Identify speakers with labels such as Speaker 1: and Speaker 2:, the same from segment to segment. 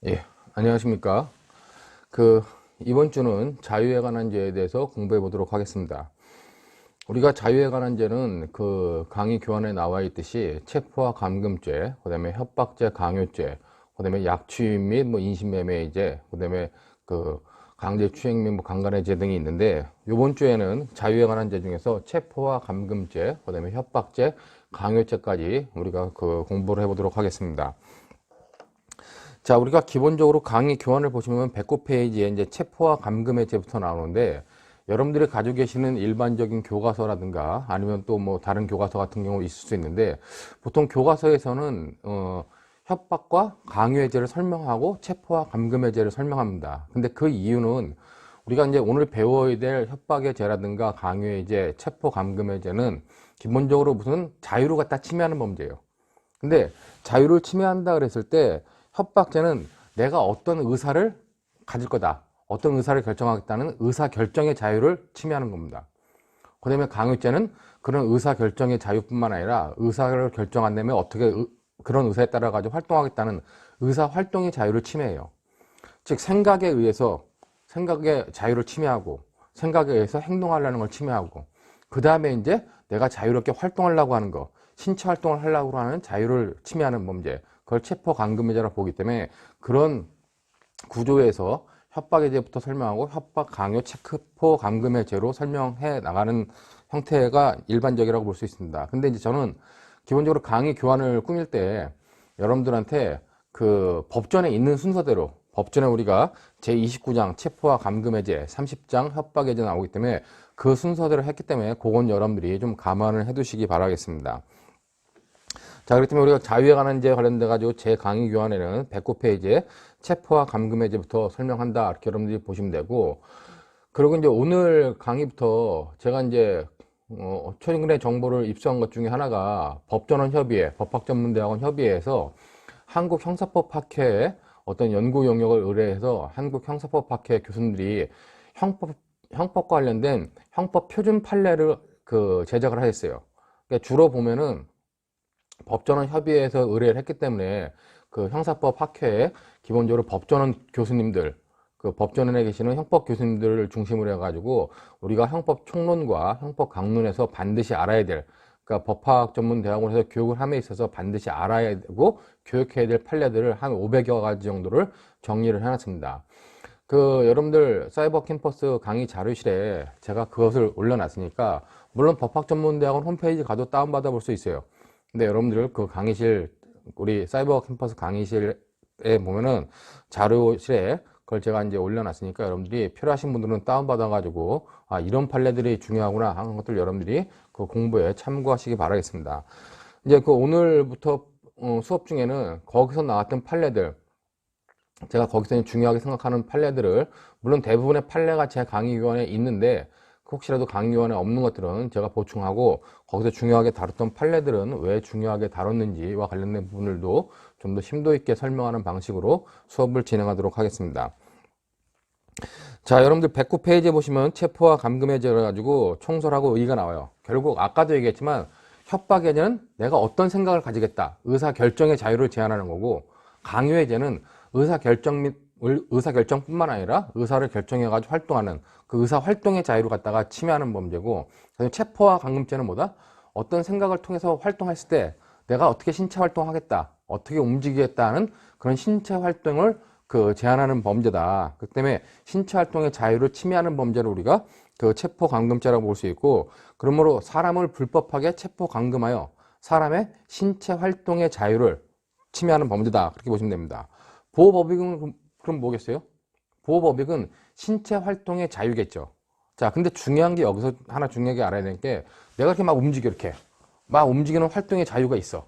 Speaker 1: 예, 안녕하십니까. 이번 주는 자유에 관한 죄에 대해서 공부해 보도록 하겠습니다. 우리가 자유에 관한 죄는 강의 교환에 나와 있듯이 체포와 감금죄, 그 다음에 협박죄, 강요죄, 그 다음에 약취입 및 인신매매죄, 그 다음에 강제추행 및 강간의죄 등이 있는데, 이번 주에는 자유에 관한 죄 중에서 체포와 감금죄, 그 다음에 협박죄, 강요죄까지 우리가 공부를 해 보도록 하겠습니다. 자, 우리가 기본적으로 강의 교환을 보시면 109페이지에 이제 체포와 감금의 죄부터 나오는데, 여러분들이 가지고 계시는 일반적인 교과서라든가 아니면 또 다른 교과서 같은 경우 있을 수 있는데, 보통 교과서에서는 협박과 강요의 죄를 설명하고 체포와 감금의 죄를 설명합니다. 근데 그 이유는 우리가 이제 오늘 배워야 될 협박의 죄라든가 강요의 죄, 체포 감금의 죄는 기본적으로 무슨 자유를 갖다 침해하는 범죄예요. 근데 자유를 침해한다 그랬을 때 협박죄는 내가 어떤 의사를 가질 거다, 어떤 의사를 결정하겠다는 의사 결정의 자유를 침해하는 겁니다. 그 다음에 강요죄는 그런 의사 결정의 자유뿐만 아니라 의사를 결정 안 되면 어떻게 그런 의사에 따라 가지고 활동하겠다는 의사 활동의 자유를 침해해요. 즉 생각에 의해서 생각의 자유를 침해하고, 생각에 의해서 행동하려는 걸 침해하고, 그 다음에 이제 내가 자유롭게 활동하려고 하는 거, 신체 활동을 하려고 하는 자유를 침해하는 범죄, 그걸 체포 감금죄라고 보기 때문에 그런 구조에서 협박의 죄부터 설명하고 협박, 강요, 체포 감금의 죄로 설명해 나가는 형태가 일반적이라고 볼 수 있습니다. 근데 이제 저는 기본적으로 강의 교환을 꾸밀 때 여러분들한테 법전에 있는 순서대로, 법전에 우리가 제29장 체포와 감금의 죄, 30장 협박의 죄 나오기 때문에 그 순서대로 했기 때문에 그건 여러분들이 좀 감안을 해 두시기 바라겠습니다. 자, 그렇기 때문에 우리가 자유에 관한 죄에 관련돼 가지고 제 강의 교환에는 109페이지에 체포와 감금의 죄부터 설명한다, 이렇게 여러분들이 보시면 되고, 그리고 이제 오늘 강의부터 제가 이제 최근에 정보를 입수한 것 중에 하나가 법전원 협의회, 법학전문대학원 협의회에서 한국형사법학회에 어떤 연구 용역을 의뢰해서 한국형사법학회 교수님들이 형법과 관련된 형법 표준 판례를 제작을 하셨어요. 그러니까 주로 보면은 법전원 협의회에서 의뢰를 했기 때문에 형사법 학회에 기본적으로 법전원 교수님들, 법전원에 계시는 형법 교수님들을 중심으로 해가지고 우리가 형법 총론과 형법 강론에서 반드시 알아야 될, 그러니까 법학 전문 대학원에서 교육을 함에 있어서 반드시 알아야 되고 교육해야 될 판례들을 한 500여 가지 정도를 정리를 해놨습니다. 여러분들 사이버 캠퍼스 강의 자료실에 제가 그것을 올려놨으니까, 물론 법학전문대학원 홈페이지 가도 다운받아 볼 수 있어요. 근데 여러분들 강의실, 우리 사이버 캠퍼스 강의실에 보면은 자료실에 그걸 제가 이제 올려놨으니까 여러분들이 필요하신 분들은 다운받아 가지고 이런 판례들이 중요하구나 하는 것들 여러분들이 공부에 참고하시기 바라겠습니다. 이제 오늘부터 수업 중에는 거기서 나왔던 판례들, 제가 거기서 중요하게 생각하는 판례들을, 물론 대부분의 판례가 제 강의 교환에 있는데 혹시라도 강의 교환에 없는 것들은 제가 보충하고, 거기서 중요하게 다뤘던 판례들은 왜 중요하게 다뤘는지와 관련된 부분들도 좀 더 심도 있게 설명하는 방식으로 수업을 진행하도록 하겠습니다. 자, 여러분들 109페이지에 보시면 체포와 감금의 죄를 가지고 총설하고 의의가 나와요. 결국 아까도 얘기했지만 협박의 죄는 내가 어떤 생각을 가지겠다, 의사결정의 자유를 제한하는 거고, 강요의 죄는 의사결정뿐만 아니라 의사를 결정해가지고 활동하는 의사 활동의 자유를 갖다가 침해하는 범죄고, 체포와 감금죄는 뭐다? 어떤 생각을 통해서 활동했을 때 내가 어떻게 신체 활동하겠다, 어떻게 움직이겠다 하는 그런 신체 활동을 제한하는 범죄다. 그렇기 때문에 신체 활동의 자유를 침해하는 범죄를 우리가 체포 감금죄라고 볼 수 있고, 그러므로 사람을 불법하게 체포 감금하여 사람의 신체 활동의 자유를 침해하는 범죄다, 그렇게 보시면 됩니다. 보호법익은 그럼 뭐겠어요? 보호법익은 신체 활동의 자유겠죠. 자, 근데 중요한 게 여기서 하나 중요하게 알아야 되는 게, 내가 이렇게 막 움직여, 이렇게 막 움직이는 활동의 자유가 있어.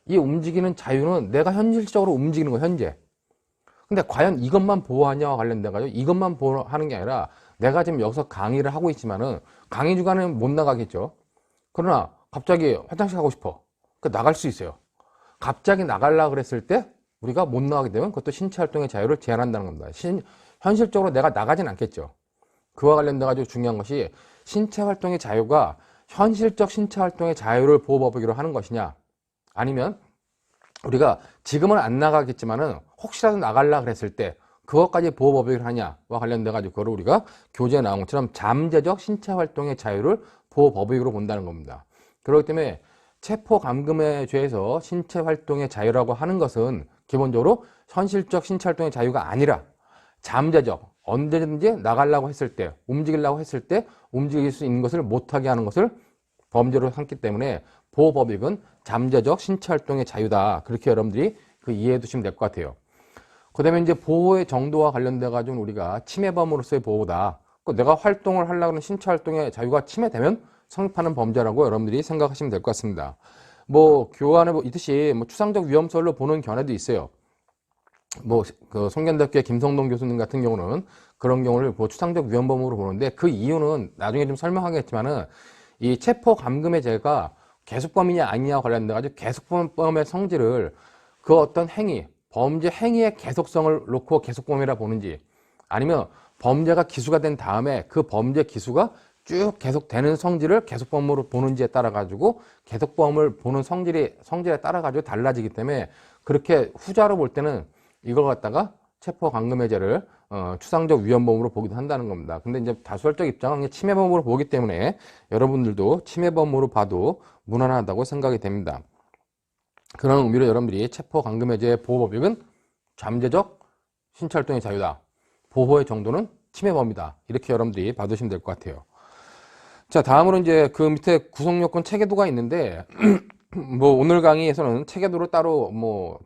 Speaker 1: 이 움직이는 자유는 내가 현실적으로 움직이는 거, 현재. 근데 과연 이것만 보호하냐와 관련돼 가지고 이것만 보호하는 게 아니라, 내가 지금 여기서 강의를 하고 있지만은 강의 주간에는 못 나가겠죠. 그러나 갑자기 화장실 가고 싶어. 나갈 수 있어요. 갑자기 나가려고 그랬을 때 우리가 못 나가게 되면 그것도 신체 활동의 자유를 제한한다는 겁니다. 현실적으로 내가 나가진 않겠죠. 그와 관련돼 가지고 중요한 것이, 신체 활동의 자유가 현실적 신체 활동의 자유를 보호법이기로 하는 것이냐, 아니면 우리가 지금은 안 나가겠지만은 혹시라도 나갈라 그랬을 때 그것까지 보호법익을 하냐와 관련돼 가지고 그거를 우리가 교재에 나온 것처럼 잠재적 신체 활동의 자유를 보호법익으로 본다는 겁니다. 그렇기 때문에 체포감금의 죄에서 신체 활동의 자유라고 하는 것은 기본적으로 현실적 신체 활동의 자유가 아니라 잠재적, 언제든지 나가려고 했을 때, 움직이려고 했을 때 움직일 수 있는 것을 못하게 하는 것을 범죄로 삼기 때문에 보호법익은 잠재적 신체 활동의 자유다. 그렇게 여러분들이 이해해 두시면 될 것 같아요. 그 다음에 이제 보호의 정도와 관련돼 가지고 우리가 침해범으로서의 보호다. 내가 활동을 하려고 하는 신체 활동의 자유가 침해되면 성립하는 범죄라고 여러분들이 생각하시면 될 것 같습니다. 뭐 교환에 있듯이 추상적 위험설로 보는 견해도 있어요. 그 송견대학교의 김성동 교수님 같은 경우는 그런 경우를 추상적 위험범으로 보는데 그 이유는 나중에 좀 설명하겠지만은 이 체포감금의 죄가 계속범이냐 아니냐와 관련돼 가지고 계속범의 성질을 그 어떤 행위, 범죄 행위의 계속성을 놓고 계속범이라 보는지 아니면 범죄가 기수가 된 다음에 그 범죄 기수가 쭉 계속되는 성질을 계속범으로 보는지에 따라 가지고 계속범을 보는 성질에 따라 가지고 달라지기 때문에 그렇게 후자로 볼 때는 이걸 갖다가 체포감금해제를 추상적 위헌범으로 보기도 한다는 겁니다. 근데 이제 다수결적 입장은 침해범으로 보기 때문에 여러분들도 침해범으로 봐도 무난하다고 생각이 됩니다. 그런 의미로 여러분들이 체포감금해제 보호법익은 잠재적 신체활동의 자유다. 보호의 정도는 침해범이다. 이렇게 여러분들이 봐두시면 될 것 같아요. 자, 다음으로 이제 그 밑에 구성요건 체계도가 있는데 오늘 강의에서는 체계도를 따로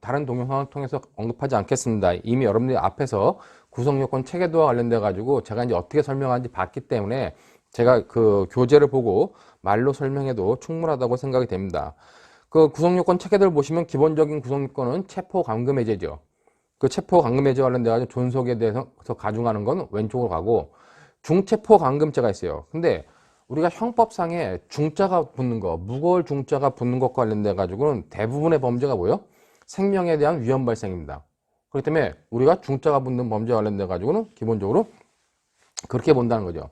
Speaker 1: 다른 동영상을 통해서 언급하지 않겠습니다. 이미 여러분들이 앞에서 구성요건 체계도와 관련돼 가지고 제가 이제 어떻게 설명하는지 봤기 때문에 제가 그 교재를 보고 말로 설명해도 충분하다고 생각이 됩니다. 그 구성요건 체계도를 보시면 기본적인 구성요건은 체포감금해제죠. 그 체포감금해제와 관련돼 가지고 존속에 대해서 가중하는 건 왼쪽으로 가고 중체포감금죄가 있어요. 근데 우리가 형법상에 중자가 붙는 거, 무거울 중자가 붙는 것과 관련돼 가지고는 대부분의 범죄가 뭐예요? 생명에 대한 위험 발생입니다. 그렇기 때문에 우리가 중자가 붙는 범죄와 관련돼 가지고는 기본적으로 그렇게 본다는 거죠.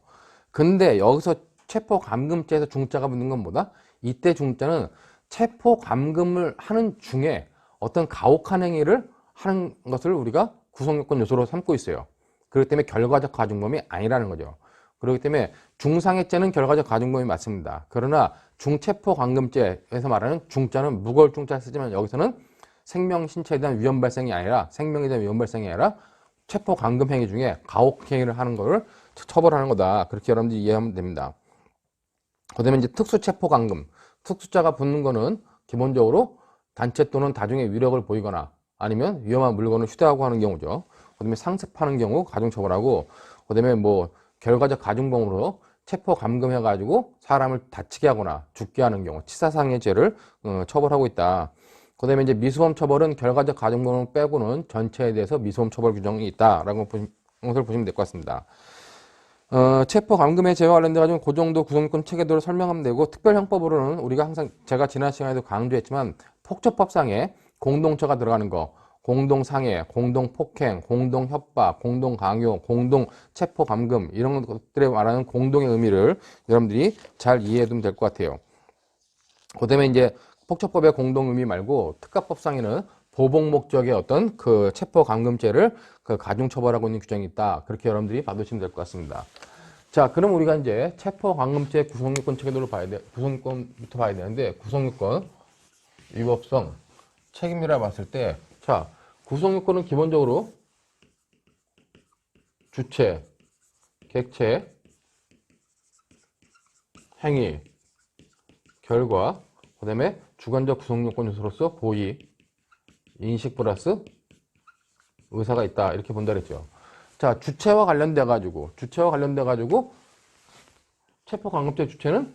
Speaker 1: 근데 여기서 체포감금죄에서 중자가 붙는 건 뭐다? 이때 중자는 체포감금을 하는 중에 어떤 가혹한 행위를 하는 것을 우리가 구성요건 요소로 삼고 있어요. 그렇기 때문에 결과적 가중범이 아니라는 거죠. 그렇기 때문에 중상해죄는 결과적 가중범이 맞습니다. 그러나 중체포감금죄에서 말하는 중자는 무거울 중자를 쓰지만 여기서는 생명, 신체에 대한 위험 발생이 아니라 생명에 대한 위험 발생이 아니라 체포감금 행위 중에 가혹 행위를 하는 것을 처벌하는 거다. 그렇게 여러분들이 이해하면 됩니다. 그 다음에 이제 특수체포감금. 특수자가 붙는 거는 기본적으로 단체 또는 다중의 위력을 보이거나 아니면 위험한 물건을 휴대하고 하는 경우죠. 그 다음에 상습하는 경우 가중처벌하고 그 다음에 결과적 가중범으로 체포 감금해가지고 사람을 다치게 하거나 죽게 하는 경우 치사상해 죄를 처벌하고 있다. 그 다음에 이제 미수범 처벌은 결과적 가중범을 빼고는 전체에 대해서 미수범 처벌 규정이 있다라고 것을 보시면 될 것 같습니다. 체포 감금의 죄와 관련돼 가지고 그 정도 구성요건 체계도를 설명하면 되고 특별형법으로는 우리가 항상 제가 지난 시간에도 강조했지만 폭처법상에 공동처가 들어가는 거. 공동상해, 공동폭행, 공동협박, 공동강요, 공동체포감금 이런 것들에 말하는 공동의 의미를 여러분들이 잘 이해해 두면 될 것 같아요. 그 다음에 이제 폭처법의 공동 의미 말고 특가법상에는 보복 목적의 어떤 그 체포감금죄를 그 가중처벌하고 있는 규정이 있다. 그렇게 여러분들이 봐두시면 될 것 같습니다. 자, 그럼 우리가 이제 체포감금죄 구성요건 체계도를 구성요건부터 봐야 되는데 구성요건, 위법성, 책임이라 봤을 때 자, 구성요건은 기본적으로 주체, 객체, 행위, 결과, 그 다음에 주관적 구성요건 요소로서 보의, 인식 플러스 의사가 있다. 이렇게 본다 그랬죠. 자, 주체와 관련돼 가지고 체포감금죄 주체는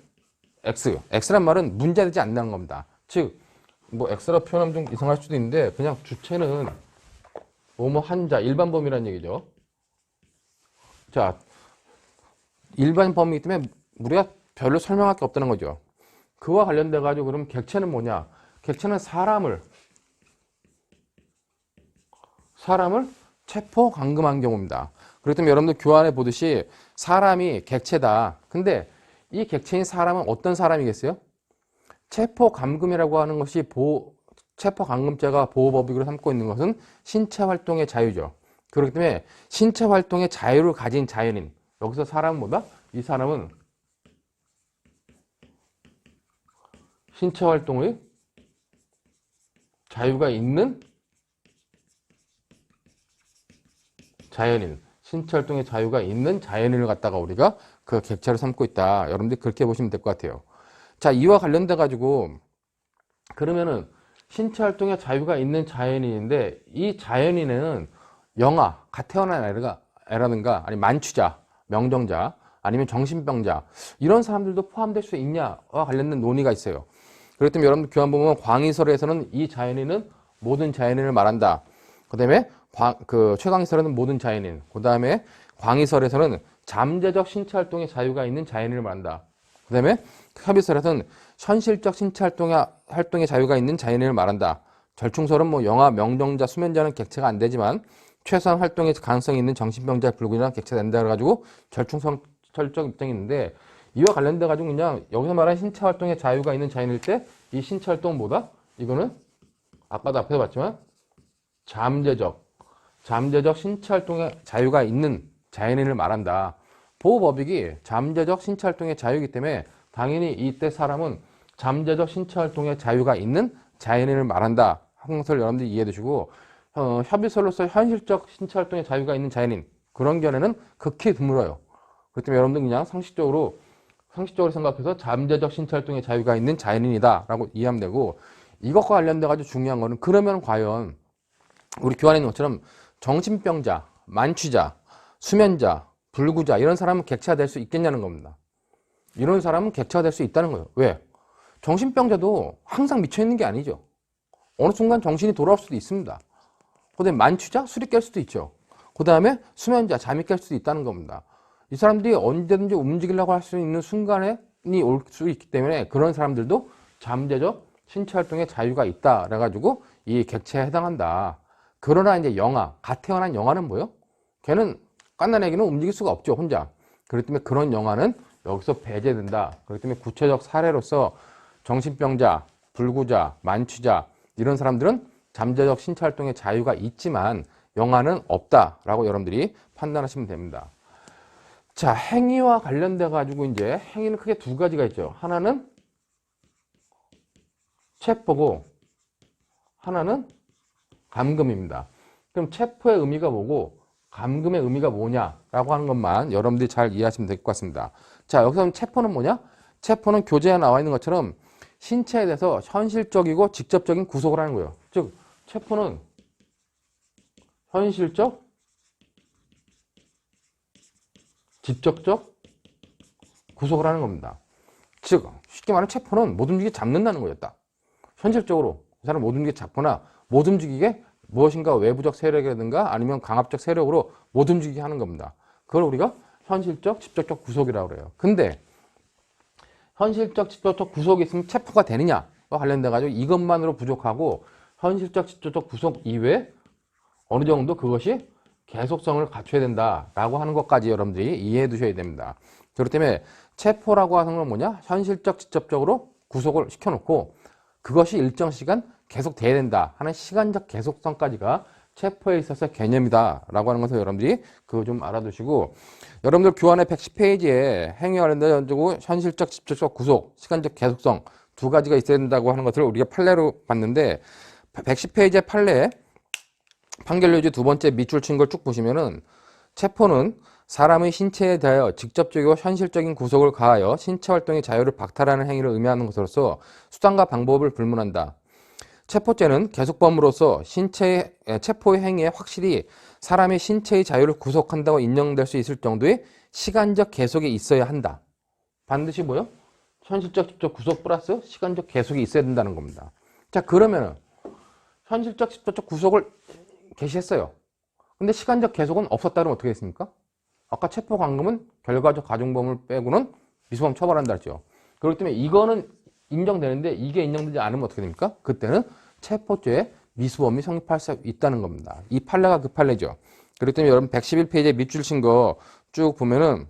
Speaker 1: X. X란 말은 문제되지 않는다는 겁니다. 즉, X라 표현하면 좀 이상할 수도 있는데 그냥 주체는 한자, 일반범이라는 얘기죠. 자, 일반범이기 때문에 우리가 별로 설명할 게 없다는 거죠. 그와 관련돼 가지고 그럼 객체는 뭐냐? 객체는 사람을 체포 감금한 경우입니다. 그렇기 때문에 여러분들 교환해 보듯이 사람이 객체다. 근데 이 객체인 사람은 어떤 사람이겠어요? 체포 감금이라고 하는 것이 체포감금죄가 보호법익으로 삼고 있는 것은 신체활동의 자유죠. 그렇기 때문에 신체활동의 자유를 가진 자연인, 여기서 사람은 뭐다? 이 사람은 신체활동의 자유가 있는 자연인, 신체활동의 자유가 있는 자연인을 갖다가 우리가 그 객체로 삼고 있다. 여러분들이 그렇게 보시면 될 것 같아요. 자, 이와 관련돼 가지고 그러면은 신체활동의 자유가 있는 자연인인데 이 자연인에는 영아, 갓 태어난 애라든가 아니 만취자, 명정자, 아니면 정신병자 이런 사람들도 포함될 수 있냐와 관련된 논의가 있어요. 그렇기 때문에 여러분들 교환 보면 광의설에서는 이 자연인은 모든 자연인을 말한다. 그 다음에 최강의설에는 모든 자연인, 그 다음에 광의설에서는 잠재적 신체활동의 자유가 있는 자연인을 말한다. 그 다음에 협의설에서는 현실적 신체활동의 자유가 있는 자연인을 말한다. 절충설은 뭐 영아, 명정자, 수면자는 객체가 안 되지만 최소한 활동의 가능성이 있는 정신병자, 불구자는 객체가 된다 그래가지고 절충설적 입장이 있는데 이와 관련돼 가지고 그냥 여기서 말하는 신체활동의 자유가 있는 자연일 때 이 신체활동은 뭐다? 이거는 아까도 앞에서 봤지만 잠재적 신체활동의 자유가 있는 자연인을 말한다. 보호법익이 잠재적 신체활동의 자유이기 때문에 당연히 이때 사람은 잠재적 신체활동의 자유가 있는 자연인을 말한다. 항설 여러분들이 이해해 두시고 협의설로서 현실적 신체활동의 자유가 있는 자연인 그런 견해는 극히 드물어요. 그렇기 때문에 여러분들 그냥 상식적으로 생각해서 잠재적 신체활동의 자유가 있는 자연인이다 라고 이해하면 되고 이것과 관련돼 가지고 중요한 거는 그러면 과연 우리 교환에 있는 것처럼 정신병자, 만취자, 수면자, 불구자 이런 사람은 객체가 될 수 있겠냐는 겁니다. 이런 사람은 객체가 될 수 있다는 거예요. 왜? 정신병자도 항상 미쳐있는 게 아니죠. 어느 순간 정신이 돌아올 수도 있습니다. 그 다음에 만취자, 술이 깰 수도 있죠. 그 다음에 수면자, 잠이 깰 수도 있다는 겁니다. 이 사람들이 언제든지 움직이려고 할 수 있는 순간이 올 수 있기 때문에 그런 사람들도 잠재적 신체활동의 자유가 있다. 그래가지고 이 객체에 해당한다. 그러나 이제 영아, 갓 태어난 영아는 뭐요? 걔는 갓난 애기는 움직일 수가 없죠, 혼자. 그렇기 때문에 그런 영아는 여기서 배제된다. 그렇기 때문에 구체적 사례로서 정신병자, 불구자, 만취자 이런 사람들은 잠재적 신체활동의 자유가 있지만 영아는 없다라고 여러분들이 판단하시면 됩니다. 자, 행위와 관련돼 가지고 이제 행위는 크게 두 가지가 있죠. 하나는 체포고 하나는 감금입니다. 그럼 체포의 의미가 뭐고 감금의 의미가 뭐냐라고 하는 것만 여러분들이 잘 이해하시면 될 것 같습니다. 자, 여기서 체포는 뭐냐? 체포는 교재에 나와 있는 것처럼 신체에 대해서 현실적이고 직접적인 구속을 하는 거예요. 즉, 체포는 현실적, 직접적 구속을 하는 겁니다. 즉, 쉽게 말하면 체포는 못 움직이게 잡는다는 거였다. 현실적으로 이 사람 못 움직이게 잡거나 못 움직이게 무엇인가 외부적 세력이라든가 아니면 강압적 세력으로 못 움직이게 하는 겁니다. 그걸 우리가 현실적, 직접적 구속이라고 그래요. 근데 현실적, 직접적 구속이 있으면 체포가 되느냐와 관련돼 가지고 이것만으로 부족하고 현실적, 직접적 구속 이외에 어느 정도 그것이 계속성을 갖춰야 된다라고 하는 것까지 여러분들이 이해해 두셔야 됩니다. 그렇기 때문에 체포라고 하는 건 뭐냐? 현실적, 직접적으로 구속을 시켜놓고 그것이 일정 시간 계속 돼야 된다 하는 시간적 계속성까지가 체포에 있어서 개념이다 라고 하는 것을 여러분들이 그거 좀 알아두시고 여러분들 교환의 110페이지에 행위와 관련해가지고 현실적, 직접적 구속, 시간적 계속성 두 가지가 있어야 된다고 하는 것을 우리가 판례로 봤는데 110페이지의 판례 판결료지 두 번째 밑줄 친 걸 쭉 보시면은 체포는 사람의 신체에 대하여 직접적이고 현실적인 구속을 가하여 신체활동의 자유를 박탈하는 행위를 의미하는 것으로서 수단과 방법을 불문한다. 체포죄는 계속범으로서 체포의 행위에 확실히 사람의 신체의 자유를 구속한다고 인정될 수 있을 정도의 시간적 계속이 있어야 한다. 반드시 뭐요? 현실적 직접 구속 플러스 시간적 계속이 있어야 된다는 겁니다. 자, 그러면은 현실적 직접적 구속을 개시했어요. 근데 시간적 계속은 없었다 그러면 어떻게 했습니까? 아까 체포 감금은 결과적 가중범을 빼고는 미수범 처벌한다 했죠. 그렇기 때문에 이거는 인정되는데 이게 인정되지 않으면 어떻게 됩니까? 그때는 체포죄에 미수범이 성립할 수 있다는 겁니다. 이 판례가 그 판례죠. 그렇기 때문에 여러분 111페이지에 밑줄 친 거 쭉 보면은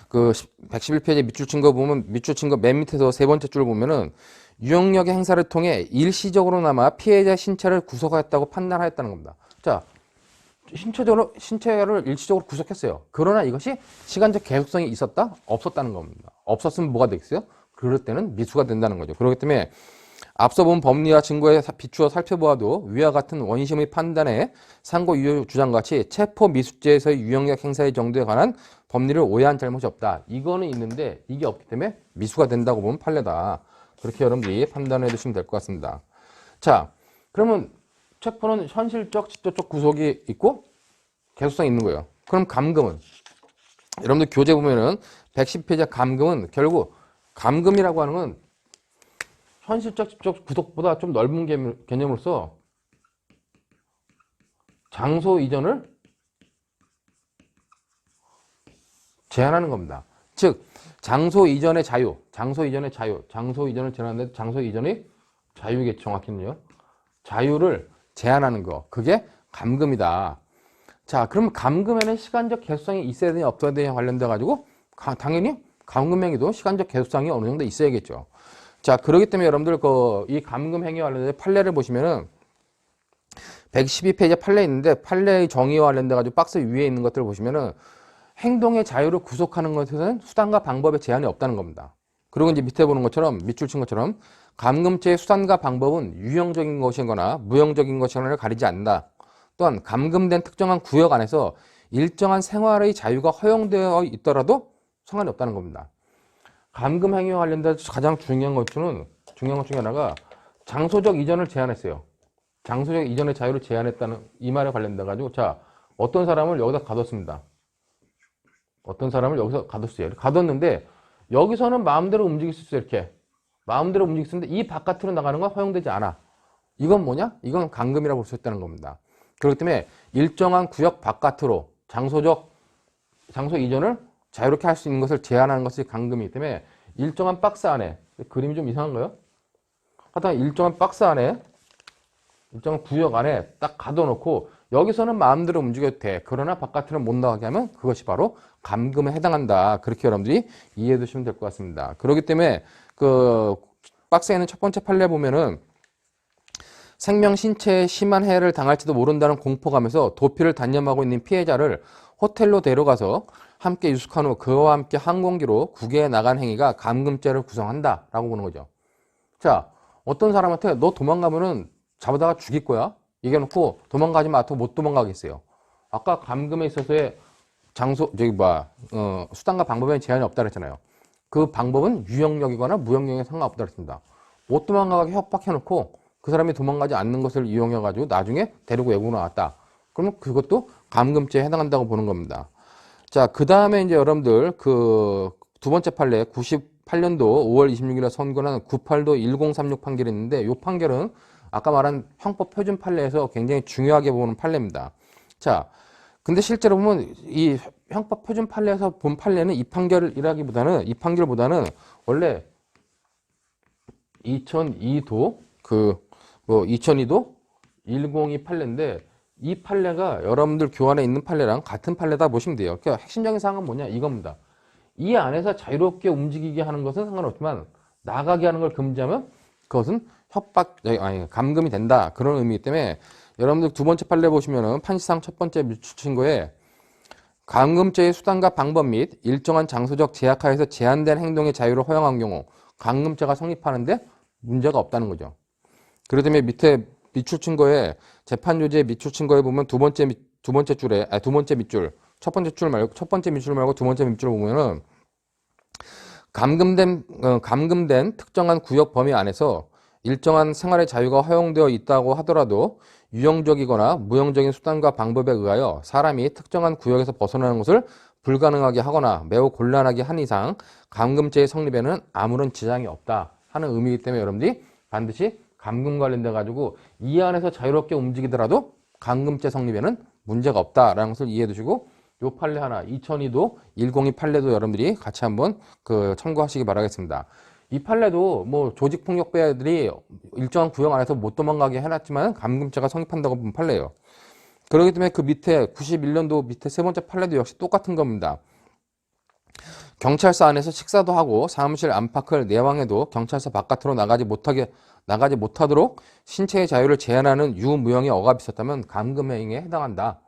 Speaker 1: 그 111페이지에 밑줄 친 거 보면 밑줄 친 거 맨 밑에서 세 번째 줄 보면은 유형력의 행사를 통해 일시적으로나마 피해자 신체를 구속하였다고 판단하였다는 겁니다. 자, 신체를 일시적으로 구속했어요. 그러나 이것이 시간적 계속성이 있었다? 없었다는 겁니다. 없었으면 뭐가 되겠어요? 그럴 때는 미수가 된다는 거죠. 그렇기 때문에 앞서 본 법리와 증거에 비추어 살펴보아도 위와 같은 원심의 판단에 상고 유효 주장같이 체포 미수죄에서의 유형력 행사의 정도에 관한 법리를 오해한 잘못이 없다. 이거는 있는데 이게 없기 때문에 미수가 된다고 보면 판례다. 그렇게 여러분들이 판단해 두시면 될 것 같습니다. 자, 그러면 체포는 현실적, 직접적 구속이 있고 계속성이 있는 거예요. 그럼 감금은? 여러분들 교재 보면은 110페이지 감금은 결국 감금이라고 하는 건 현실적, 직접 구속보다 좀 넓은 개념으로서 장소 이전을 제한하는 겁니다. 즉, 장소 이전의 자유, 장소 이전의 자유, 장소 이전을 제한하는데 장소 이전의 자유겠죠, 정확히는요. 자유를 제한하는 거, 그게 감금이다. 자, 그럼 감금에는 시간적 계속성이 있어야 되냐 없어야 되냐 관련돼 가지고 당연히 감금 행위도 시간적 계속성이 어느 정도 있어야겠죠. 자, 그렇기 때문에 여러분들 이 감금 행위와 관련된 판례를 보시면은 112페이지에 판례 있는데 판례의 정의와 관련돼 가지고 박스 위에 있는 것들을 보시면은 행동의 자유를 구속하는 것에는 수단과 방법의 제한이 없다는 겁니다. 그리고 이제 밑에 보는 것처럼 밑줄 친 것처럼 감금죄의 수단과 방법은 유형적인 것이거나 무형적인 것이거나를 가리지 않는다. 또한 감금된 특정한 구역 안에서 일정한 생활의 자유가 허용되어 있더라도 상관이 없다는 겁니다. 감금 행위와 관련돼서 가장 중요한 것 중에 하나가 장소적 이전을 제한했어요. 장소적 이전의 자유를 제한했다는 이 말에 관련돼 가지고 자, 어떤 사람을 여기다 가뒀습니다. 어떤 사람을 여기서 가뒀어요. 가뒀는데 여기서는 마음대로 움직일 수 있어요. 이렇게 마음대로 움직일 수 있는데 이 바깥으로 나가는 건 허용되지 않아. 이건 뭐냐? 이건 감금이라고 볼 수 있다는 겁니다. 그렇기 때문에 일정한 구역 바깥으로 장소 이전을 자유롭게 할 수 있는 것을 제한하는 것이 감금이기 때문에 일정한 박스 안에, 그림이 좀 이상한가요? 하여튼 일정한 박스 안에, 일정한 구역 안에 딱 가둬놓고 여기서는 마음대로 움직여도 돼. 그러나 바깥으로 못 나가게 하면 그것이 바로 감금에 해당한다. 그렇게 여러분들이 이해해 두시면 될 것 같습니다. 그렇기 때문에 그 박스에 있는 첫 번째 판례 보면은 생명 신체에 심한 해를 당할지도 모른다는 공포감에서 도피를 단념하고 있는 피해자를 호텔로 데려가서 함께 유숙한 후 그와 함께 항공기로 국외에 나간 행위가 감금죄를 구성한다 라고 보는 거죠. 자, 어떤 사람한테 너 도망가면은 잡아다가 죽일 거야 얘기해놓고 도망가지 마. 못 도망가겠어요. 아까 감금에 있어서의 수단과 방법에 제한이 없다 그랬잖아요. 그 방법은 유형력이거나 무형력에 상관없다 그랬습니다. 못 도망가게 협박해놓고 그 사람이 도망가지 않는 것을 이용해가지고 나중에 데리고 외국으로 나왔다. 그러면 그것도 감금죄에 해당한다고 보는 겁니다. 자, 그 다음에 이제 여러분들 그 두 번째 판례 98년도 5월 26일에 선고난 98도 1036 판결이 있는데 이 판결은 아까 말한 형법 표준 판례에서 굉장히 중요하게 보는 판례입니다. 자, 근데 실제로 보면 이 형법 표준 판례에서 본 판례는 이 판결보다는 원래 2002도 102 판례인데 이 판례가 여러분들 교환에 있는 판례랑 같은 판례다 보시면 돼요. 그러니까 핵심적인 사항은 뭐냐 이겁니다. 이 안에서 자유롭게 움직이게 하는 것은 상관없지만 나가게 하는 걸 금지하면 그것은 감금이 된다. 그런 의미이기 때문에 여러분들 두 번째 판례 보시면은 판시상 첫 번째 미추친거에 감금죄의 수단과 방법 및 일정한 장소적 제약하에서 제한된 행동의 자유를 허용한 경우 감금죄가 성립하는데 문제가 없다는 거죠. 그렇기 때문에 밑에 밑줄친거에 재판조지의 밑줄친거에 보면 두 번째 밑줄 첫 번째 밑줄 말고 두 번째 밑줄 보면은 감금된 특정한 구역 범위 안에서 일정한 생활의 자유가 허용되어 있다고 하더라도 유형적이거나 무형적인 수단과 방법에 의하여 사람이 특정한 구역에서 벗어나는 것을 불가능하게 하거나 매우 곤란하게 한 이상 감금죄의 성립에는 아무런 지장이 없다 하는 의미이기 때문에 여러분들이 반드시 감금 관련돼 가지고 이 안에서 자유롭게 움직이더라도 감금죄 성립에는 문제가 없다라는 것을 이해해 두시고 요 판례 하나 2002도 102 판례도 여러분들이 같이 한번 참고하시기 바라겠습니다. 이 판례도 뭐 조직폭력배들이 일정한 구역 안에서 못 도망가게 해놨지만 감금죄가 성립한다고 본 판례예요. 그렇기 때문에 그 밑에 91년도 밑에 세 번째 판례도 역시 똑같은 겁니다. 경찰서 안에서 식사도 하고 사무실 안팎을 내왕해도 경찰서 바깥으로 나가지 못하도록 신체의 자유를 제한하는 유무형의 억압이 있었다면 감금행위에 해당한다.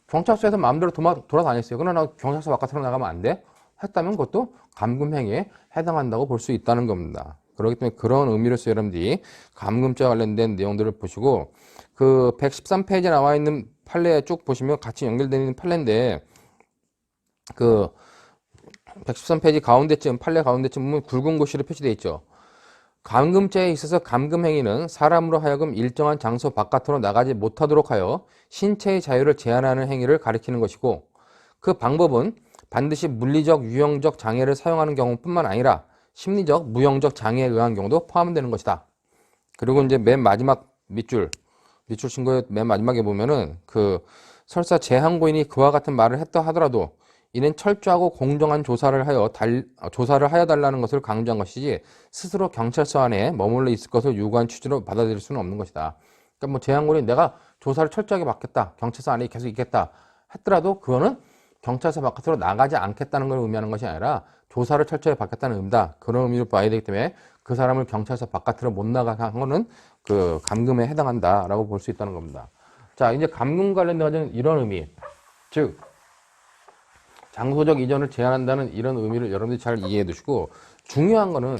Speaker 1: 경찰서에서 마음대로 돌아다녔어요. 그러나 경찰서 바깥으로 나가면 안 돼? 했다면 그것도 감금행위에 해당한다고 볼 수 있다는 겁니다. 그렇기 때문에 그런 의미로서 여러분들이 감금죄와 관련된 내용들을 보시고 그 113페이지에 나와 있는 판례 쭉 보시면 같이 연결되어 있는 판례인데 그 113페이지 가운데쯤 판례 가운데쯤 보면 굵은 글씨로 표시되어 있죠. 감금죄에 있어서 감금행위는 사람으로 하여금 일정한 장소 바깥으로 나가지 못하도록 하여 신체의 자유를 제한하는 행위를 가리키는 것이고 그 방법은 반드시 물리적, 유형적 장애를 사용하는 경우뿐만 아니라 심리적, 무형적 장애에 의한 경우도 포함되는 것이다. 그리고 이제 맨 마지막 밑줄 신고의 맨 마지막에 보면은 그 설사 재항고인이 그와 같은 말을 했다 하더라도 이는 철저하고 공정한 조사를 하여 달라는 것을 강조한 것이지 스스로 경찰서 안에 머물러 있을 것을 요구한 취지로 받아들일 수는 없는 것이다. 그러니까 뭐 재항고인이 내가 조사를 철저하게 받겠다, 경찰서 안에 계속 있겠다 했더라도 그거는 경찰서 바깥으로 나가지 않겠다는 걸 의미하는 것이 아니라 조사를 철저히 받겠다는 의미다. 그런 의미로 봐야 되기 때문에 그 사람을 경찰서 바깥으로 못 나가게 한 거는 그 감금에 해당한다라고 볼 수 있다는 겁니다. 자, 이제 감금 관련된 이런 의미, 즉 장소적 이전을 제한한다는 이런 의미를 여러분들이 잘 이해해 두시고 중요한 거는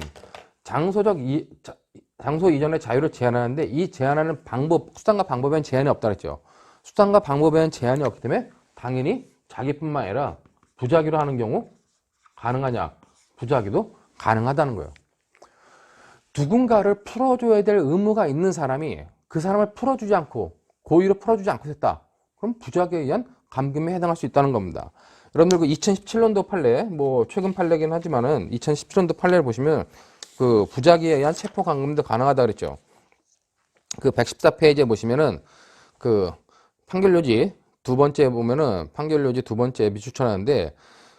Speaker 1: 장소 이전의 자유를 제한하는데 이 제한하는 방법, 수단과 방법에는 제한이 없다 그랬죠. 수단과 방법에는 제한이 없기 때문에 당연히 자기뿐만 아니라 부작위로 하는 경우 가능하냐? 부작위도 가능하다는 거예요. 누군가를 풀어줘야 될 의무가 있는 사람이 그 사람을 풀어주지 않고 고의로 풀어주지 않고 했다. 그럼 부작위에 의한 감금에 해당할 수 있다는 겁니다. 여러분들 그 2017년도 판례, 뭐 최근 판례긴 하지만은 2017년도 판례를 보시면 그 부작위에 의한 체포 감금도 가능하다 그랬죠. 그 114페이지에 보시면은 그 판결료지 두 번째 보면은 판결료지 두 번째 미추천하는데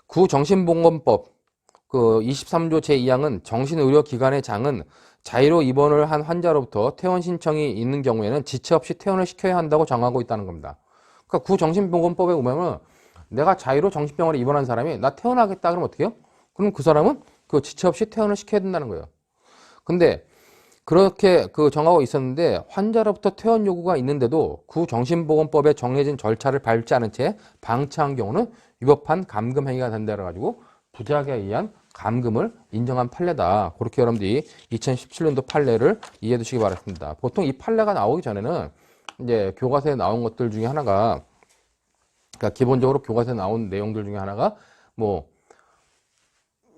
Speaker 1: 구정신보건법 그 23조 제2항은 정신의료기관의 장은 자의로 입원을 한 환자로부터 퇴원 신청이 있는 경우에는 지체 없이 퇴원을 시켜야 한다고 정하고 있다는 겁니다. 그러니까 구정신보건법에 보면은 내가 자의로 정신병원에 입원한 사람이 나 퇴원하겠다 그러면 어떻게 해요? 그럼 그 사람은 그 지체 없이 퇴원을 시켜야 된다는 거예요. 근데 그렇게 그 정하고 있었는데 환자로부터 퇴원 요구가 있는데도 구정신보건법에 정해진 절차를 밟지 않은 채 방치한 경우는 위법한 감금 행위가 된다 그래가지고 부작위에 의한 감금을 인정한 판례다. 그렇게 여러분들이 2017년도 판례를 이해해 두시기 바랍니다. 보통 이 판례가 나오기 전에는 이제 교과서에 나온 것들 중에 하나가 그러니까 기본적으로 교과서에 나온 내용들 중에 하나가 뭐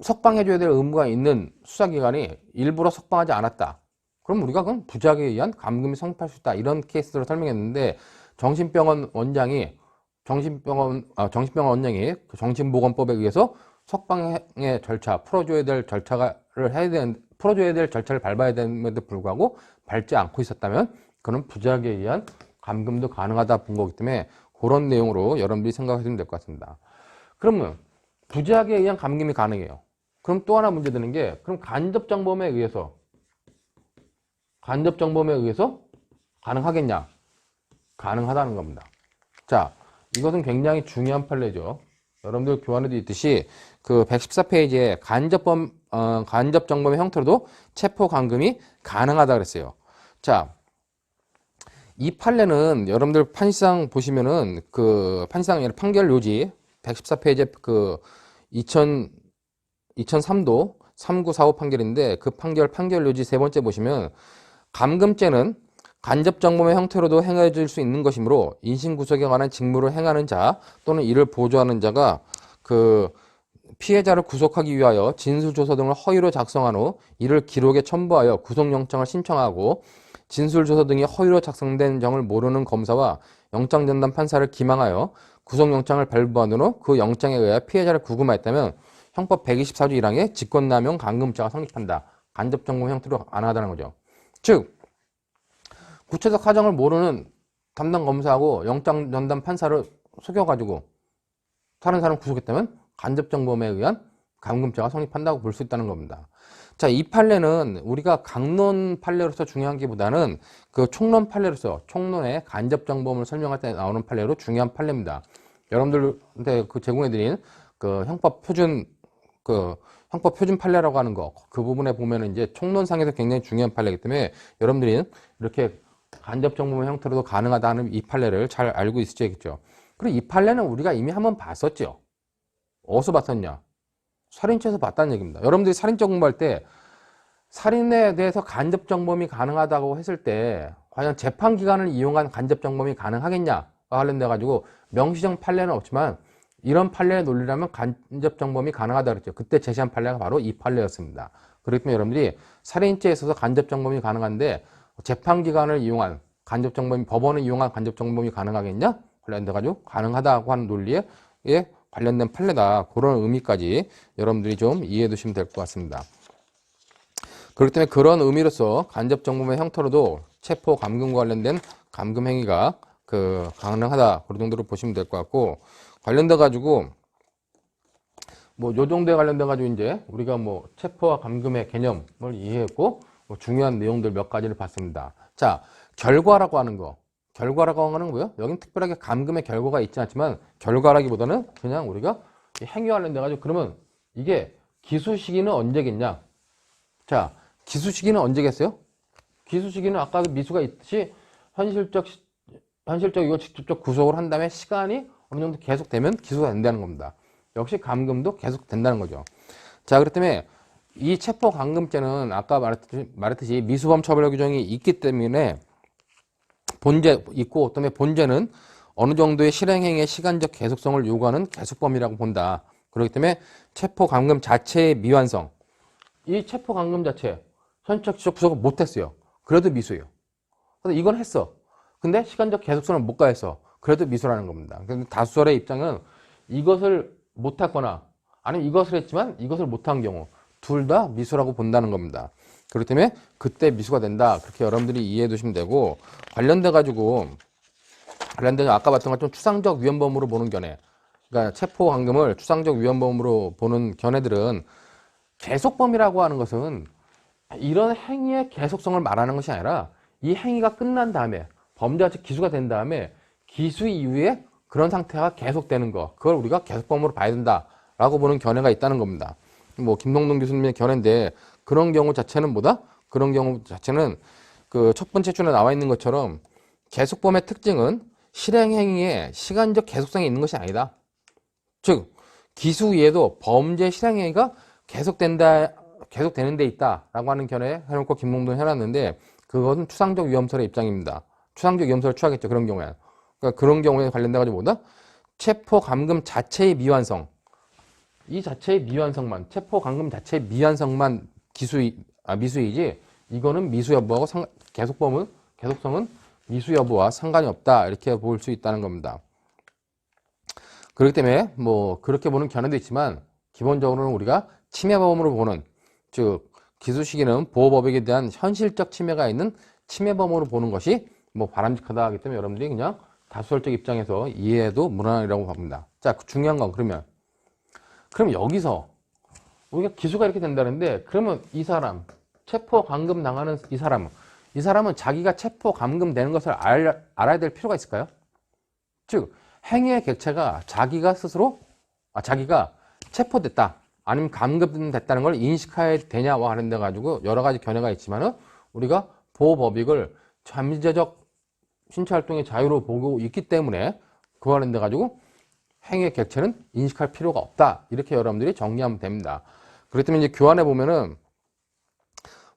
Speaker 1: 석방해줘야 될 의무가 있는 수사기관이 일부러 석방하지 않았다. 그럼 우리가 그건 부작위에 의한 감금이 성립할 수 있다. 이런 케이스로 설명했는데 정신병원 원장이 그 정신보건법에 의해서 석방의 절차, 풀어줘야 될 절차를 밟아야 됨에도 불구하고 밟지 않고 있었다면 그는 부작위에 의한 감금도 가능하다 본 거기 때문에 그런 내용으로 여러분들이 생각하시면 될 것 같습니다. 그러면 부작위에 의한 감금이 가능해요. 그럼 또 하나 문제 되는 게 그럼 간접정범에 의해서 가능하겠냐? 가능하다는 겁니다. 자, 이것은 굉장히 중요한 판례죠. 여러분들 교환에도 있듯이 그 114페이지에 간접정범의 형태로도 체포 감금이 가능하다 그랬어요. 자, 이 판례는 여러분들 판시상 보시면은 그 판시상 판결 요지 114페이지에 그 2003도 3945 판결인데 그 판결 요지 세 번째 보시면 감금죄는 간접정범의 형태로도 행해질 수 있는 것이므로 인신구속에 관한 직무를 행하는 자 또는 이를 보조하는 자가 그 피해자를 구속하기 위하여 진술조서 등을 허위로 작성한 후 이를 기록에 첨부하여 구속영장을 신청하고 진술조서 등이 허위로 작성된 점을 모르는 검사와 영장전담 판사를 기망하여 구속영장을 발부한 후 그 영장에 의하여 피해자를 구금하였다면 형법 124조 1항의 직권남용 감금죄가 성립한다. 간접정범 형태로 가능하다는 거죠. 즉 구체적 사정을 모르는 담당 검사하고 영장 전담 판사를 속여가지고 다른 사람 구속했다면 간접정범에 의한 감금죄가 성립한다고 볼 수 있다는 겁니다. 자, 이 판례는 우리가 강론 판례로서 중요한 게보다는 그 총론 판례로서 총론의 간접정범을 설명할 때 나오는 판례로 중요한 판례입니다. 여러분들한테 그 제공해드린 그 형법 표준 그 형법 표준 판례라고 하는 거, 그 부분에 보면은 이제 총론상에서 굉장히 중요한 판례이기 때문에 여러분들이 이렇게 간접정보의 형태로도 가능하다는 이 판례를 잘 알고 있으시겠죠. 그리고 이 판례는 우리가 이미 한번 봤었죠. 어디서 봤었냐? 살인죄에서 봤다는 얘기입니다. 여러분들이 살인죄 공부할 때 살인에 대해서 간접정범이 가능하다고 했을 때 과연 재판기관을 이용한 간접정범이 가능하겠냐와 관련돼 가지고 명시적 판례는 없지만 이런 판례의 논리라면 간접정범이 가능하다 그랬죠. 그때 제시한 판례가 바로 이 판례였습니다. 그렇기 때문에 여러분들이 살인죄에 있어서 간접정범이 가능한데 재판기관을 이용한 간접정범이, 법원을 이용한 간접정범이 가능하겠냐? 관련돼 가지고 가능하다고 하는 논리에 관련된 판례다. 그런 의미까지 여러분들이 좀 이해해 두시면 될 것 같습니다. 그렇기 때문에 그런 의미로서 간접정범의 형태로도 체포 감금과 관련된 감금 행위가 가능하다. 그런 정도로 보시면 될 것 같고, 관련돼 가지고 뭐 요 정도에 관련돼 가지고 이제 우리가 뭐 체포와 감금의 개념을 이해했고 뭐 중요한 내용들 몇 가지를 봤습니다. 자, 결과라고 하는 거. 결과라고 하는 거요. 여긴 특별하게 감금의 결과가 있지 않지만 결과라기보다는 그냥 우리가 행위와 관련돼 가지고 그러면 이게 기수 시기는 언제겠냐? 자, 기수 시기는 언제겠어요? 기수 시기는 아까 미수가 있듯이 현실적이고 직접적 구속을 한 다음에 시간이 어느 정도 계속되면 기수가 된다는 겁니다. 역시 감금도 계속 된다는 거죠. 자, 그렇기 때문에 이 체포 감금죄는 아까 말했듯이 미수범 처벌 규정이 있기 때문에 본죄 있고, 그다음에 본죄는 어느 정도의 실행행위의 시간적 계속성을 요구하는 계속범위라고 본다. 그렇기 때문에 체포 감금 자체의 미완성, 이 체포 감금 자체 현실적 지적 구속을 못했어요. 그래도 미수예요. 근데 이건 했어. 근데 시간적 계속성을 못 가했어. 그래도 미수라는 겁니다. 근데 다수설의 입장은 이것을 못했거나 아니면 이것을 했지만 이것을 못한 경우 둘 다 미수라고 본다는 겁니다. 그렇기 때문에 그때 미수가 된다. 그렇게 여러분들이 이해해 두시면 되고, 관련돼 가지고 아까 봤던 것처럼 추상적 위헌범으로 보는 견해, 그러니까 체포 감금을 추상적 위헌범으로 보는 견해들은 계속범이라고 하는 것은 이런 행위의 계속성을 말하는 것이 아니라 이 행위가 끝난 다음에 범죄가 기수가 된 다음에 기수 이후에 그런 상태가 계속되는 거, 그걸 우리가 계속범으로 봐야 된다라고 보는 견해가 있다는 겁니다. 뭐 김동동 교수님의 견해인데 그런 경우 자체는 뭐다? 그런 경우 자체는 그 첫 번째 줄에 나와 있는 것처럼 계속범의 특징은 실행행위에 시간적 계속성이 있는 것이 아니다. 즉 기수 이에도 범죄 실행행위가 계속되는 데 있다라고 하는 견해 해놓고 김동동 해놨는데 그것은 추상적 위험설의 입장입니다. 추상적 위험설을 취하겠죠. 그런 경우에. 그러니까 그런 경우에 관련돼 가지고 뭐다? 체포 감금 자체의 미완성. 이 자체의 미완성만, 체포 감금 자체의 미완성만 미수이지 이거는 미수 여부하고 계속성은 미수 여부와 상관이 없다. 이렇게 볼 수 있다는 겁니다. 그렇기 때문에 뭐 그렇게 보는 견해도 있지만 기본적으로는 우리가 침해범으로 보는, 즉 기수 시기는 보호법익에 대한 현실적 침해가 있는 침해범으로 보는 것이 뭐 바람직하다 하기 때문에 여러분들이 그냥 다수설적 입장에서 이해해도 무난하리라고 봅니다. 자, 중요한 건 그럼 여기서 우리가 기수가 이렇게 된다는데 그러면 이 사람, 체포 감금 당하는 이 사람은 자기가 체포 감금 되는 것을 알아야 될 필요가 있을까요? 즉 행위의 객체가 자기가 체포됐다 아니면 감금됐다는 걸 인식해야 되냐와 관련돼 가지고 여러 가지 견해가 있지만은 우리가 보호법익을 잠재적 신체활동의 자유로 보고 있기 때문에 그와 관련돼 가지고 행위의 객체는 인식할 필요가 없다. 이렇게 여러분들이 정리하면 됩니다. 그렇기 때문에 이제 교환해 보면은